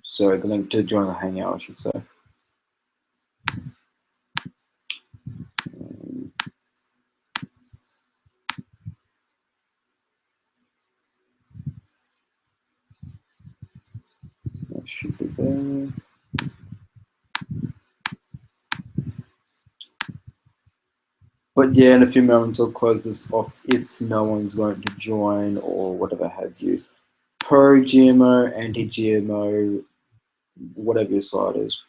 So the link to join the Hangout, I should say. That should be there. But yeah, in a few moments I'll close this off if no one's going to join or whatever have you. Pro-GMO, anti-GMO, whatever your side is.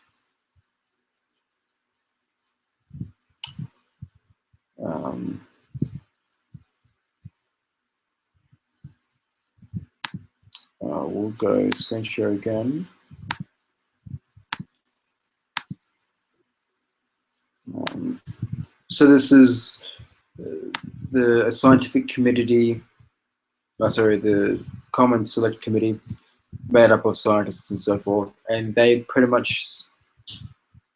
We'll go screen share again. So this is the scientific committee, the Common Select Committee, made up of scientists and so forth, and they pretty much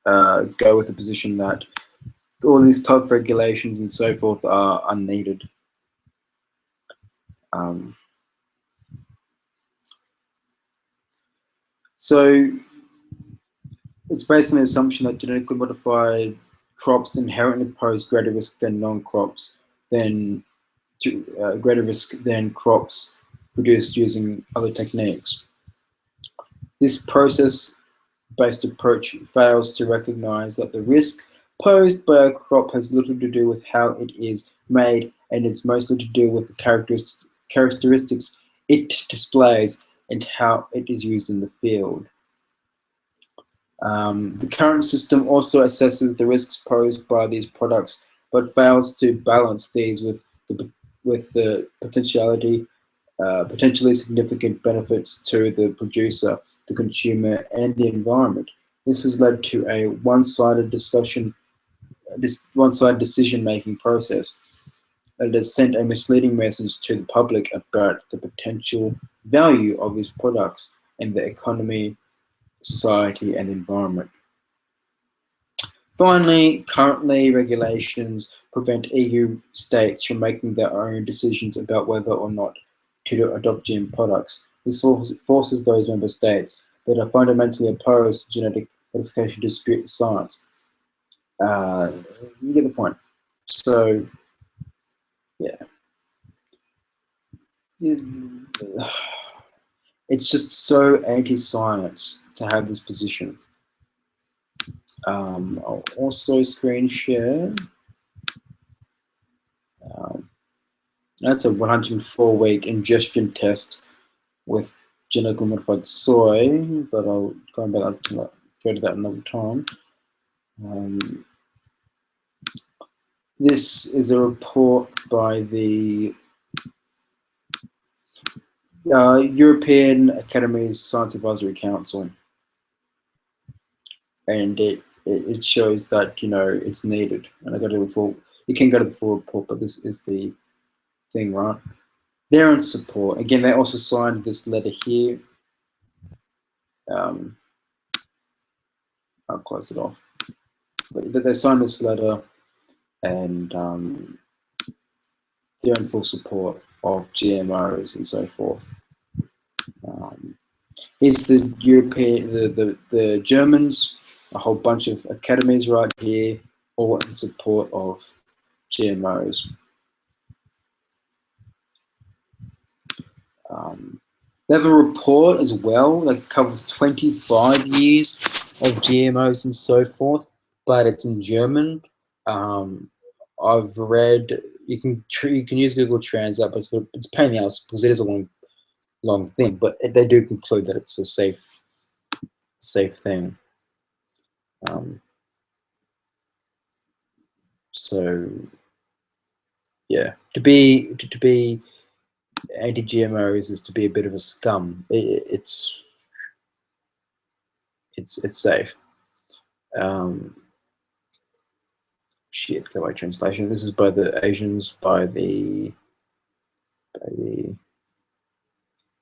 go with the position that all these tough regulations and so forth are unneeded. So it's based on the assumption that genetically modified crops inherently pose greater risk than non-crops, greater risk than crops produced using other techniques. This process-based approach fails to recognize that the risk posed by a crop has little to do with how it is made, and it's mostly to do with the characteristics it displays and how it is used in the field. The current system also assesses the risks posed by these products, but fails to balance these with the potentially significant benefits to the producer, the consumer, and the environment. This has led to a one-sided decision-making process that has sent a misleading message to the public about the potential value of these products and the economy, society, and environment. Finally, currently regulations prevent EU states from making their own decisions about whether or not to adopt GM products. This forces those member states that are fundamentally opposed to genetic modification to dispute the science. You get the point. So, yeah. It's just so anti-science to have this position. I'll also screen share. That's a 104-week ingestion test with genetically modified soy, but I'll go to that another time. This is a report by the European Academy's Science Advisory Council, and it shows that it's needed. And I go to the full. You can go to the full report, but this is the thing, right? They're in support. Again, they also signed this letter here. I'll close it off. But they signed this letter, and they're in full support of GMOs and so forth. Here's the European, the Germans, a whole bunch of academies right here, all in support of GMOs. They have a report as well that covers 25 years of GMOs and so forth, but it's in German. I've read, you can use Google Translate, but it's a pain in the ass because it is a long thing, but they do conclude that it's a safe thing. So yeah, to be anti-GMOs is to be a bit of a scum. It's safe. Shit, go by translation. This is by the Asians, by the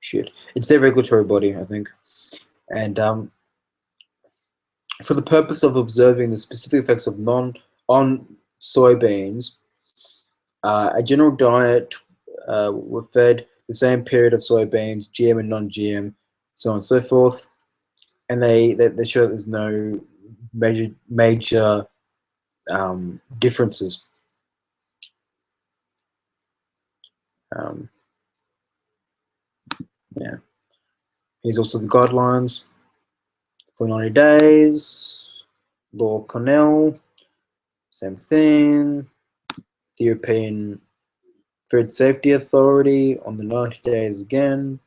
shit. It's their regulatory body, I think. And for the purpose of observing the specific effects of on soybeans, a general diet were fed the same period of soybeans, GM and non-GM, so on and so forth, and they show that there's no major differences. Yeah. Here's also the guidelines for 90 days. Law Cornell, same thing. the European Food Safety Authority on the 90 days again.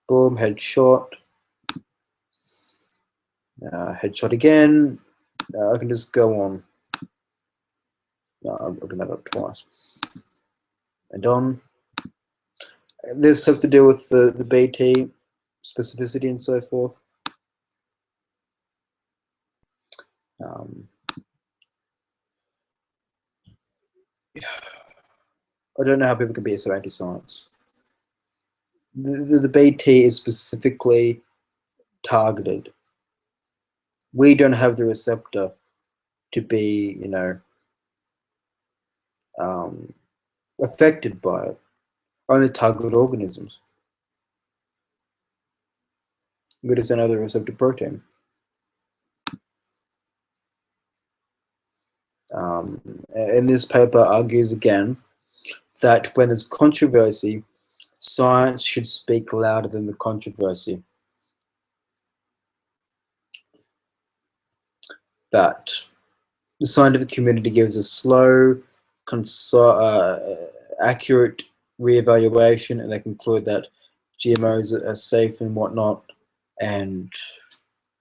Boom, headshot. Headshot again. I can just go on. No, I'll open that up twice. And on. This has to do with the BT specificity and so forth. I don't know how people can be so anti-science. The BT is specifically targeted. We don't have the receptor to be, you know, affected by it. Only target organisms. We just don't have the receptor protein. And this paper argues again that when there's controversy, science should speak louder than the controversy. That the scientific community gives a slow, accurate reevaluation, and they conclude that GMOs are safe and whatnot, and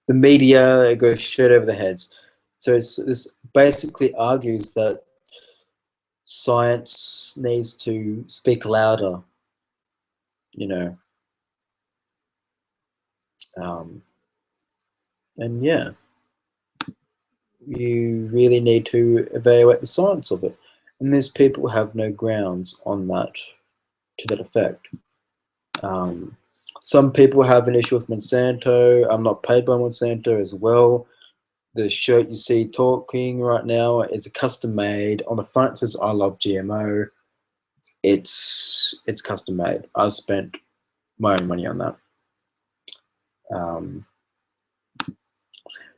the media goes straight over the heads. So this basically argues that science needs to speak louder, you know. And yeah, you really need to evaluate the science of it. And these people have no grounds on that, to that effect. Some people have an issue with Monsanto. I'm not paid by Monsanto as well. The shirt you see talking right now is a custom made. On the front it says I love GMO. It's custom made. I spent my own money on that.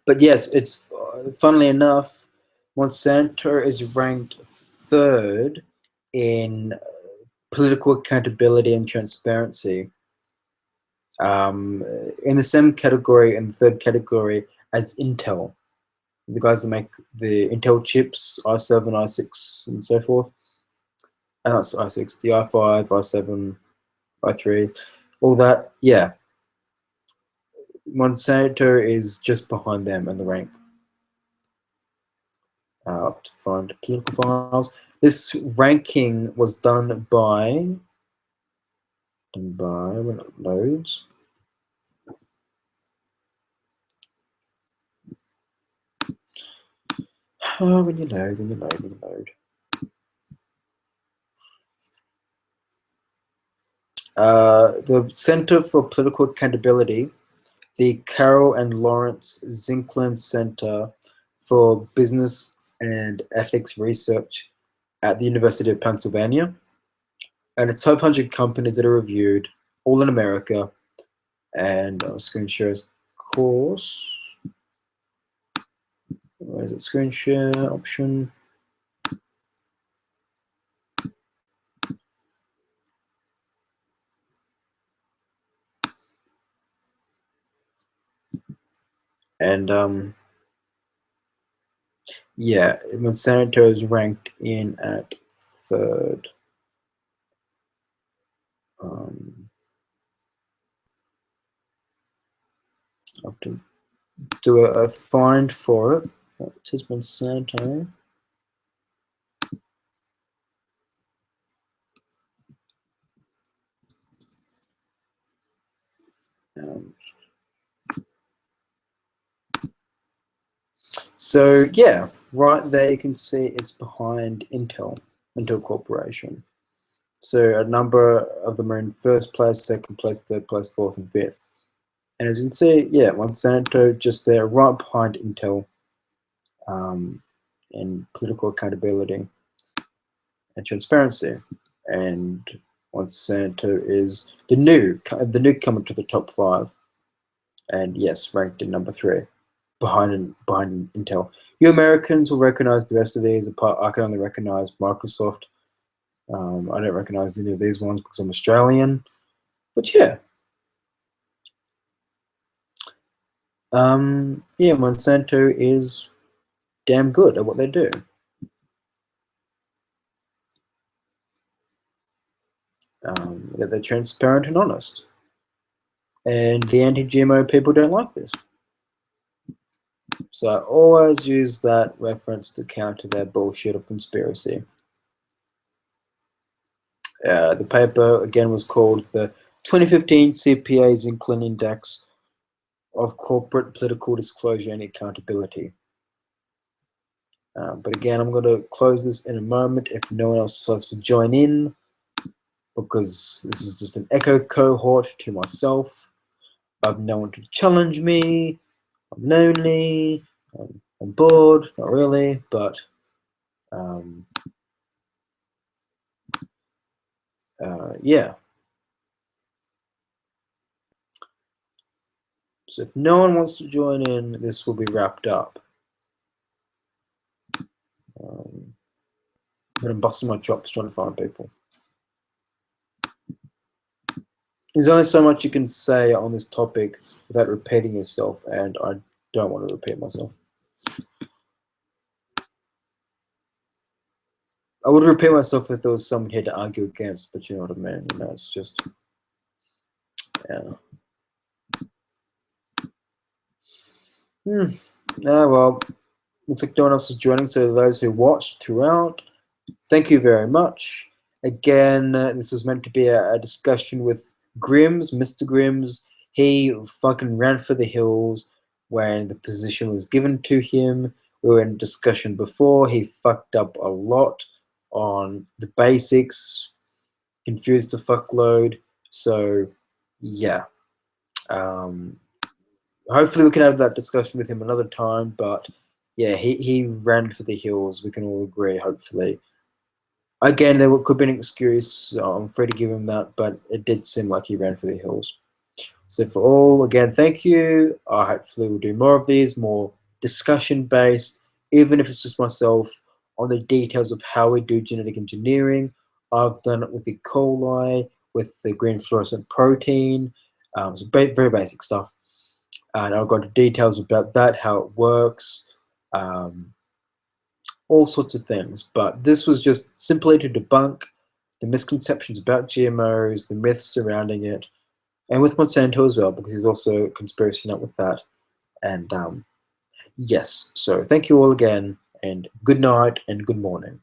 But yes, it's funnily enough, Monsanto is ranked 3rd in political accountability and transparency. In the same category, in the 3rd category, as Intel, the guys that make the Intel chips, i7, i6, and so forth. And not i6, the i5, i7, i3, all that. Yeah, Monsanto is just behind them in the rank. To find political files. This ranking was done by when it loads. Oh, when you load. The Center for Political Accountability, the Carol and Lawrence Zinkland Center for Business and Ethics Research at the University of Pennsylvania. And it's 500 companies that are reviewed, all in America. And I'll screen share this course. Where is it? Screen share option. And yeah, Monsanto is ranked in at 3rd. I have to do a find for it. What is Monsanto? So yeah, right there you can see it's behind Intel Corporation. So a number of them are in 1st place, 2nd place, 3rd place, 4th, and 5th. And as you can see, yeah, Monsanto just there, right behind Intel, in political accountability and transparency. And Monsanto is the newcomer to the top 5, and yes, ranked in number 3, behind Intel. You Americans will recognize the rest of these. I can only recognize Microsoft. I don't recognize any of these ones because I'm Australian. But yeah. Yeah, Monsanto is damn good at what they do. that they're transparent and honest. And the anti-GMO people don't like this. So I always use that reference to counter their bullshit of conspiracy. The paper, again, was called the 2015 CPA Zinklin Index of Corporate Political Disclosure and Accountability. But again, I'm going to close this in a moment if no one else decides to join in, because this is just an echo cohort to myself. I have no one to challenge me. I'm lonely. I'm bored. Not really, but yeah. So if no one wants to join in, this will be wrapped up. I'm busting my chops trying to find people. There's only so much you can say on this topic without repeating yourself, and I don't want to repeat myself. I would repeat myself if there was someone here to argue against, but you know what I mean. You know, it's just, yeah. Well, looks like no one else is joining, so those who watched throughout, thank you very much. Again, this was meant to be a discussion with Grimm's, Mr. Grimm's. He fucking ran for the hills when the position was given to him. We were in discussion before. He fucked up a lot on the basics, confused the fuckload. So, yeah. Hopefully we can have that discussion with him another time, but yeah, he ran for the hills. We can all agree, hopefully. Again, there could be an excuse. So I'm free to give him that, but it did seem like he ran for the hills. So for all, again, thank you. Hopefully we'll do more of these, more discussion-based, even if it's just myself, on the details of how we do genetic engineering. I've done it with E. coli, with the green fluorescent protein, so very basic stuff. And I've got details about that, how it works, all sorts of things. But this was just simply to debunk the misconceptions about GMOs, the myths surrounding it, and with Monsanto as well, because he's also a conspiracy nut with that. And yes, so thank you all again, and good night and good morning.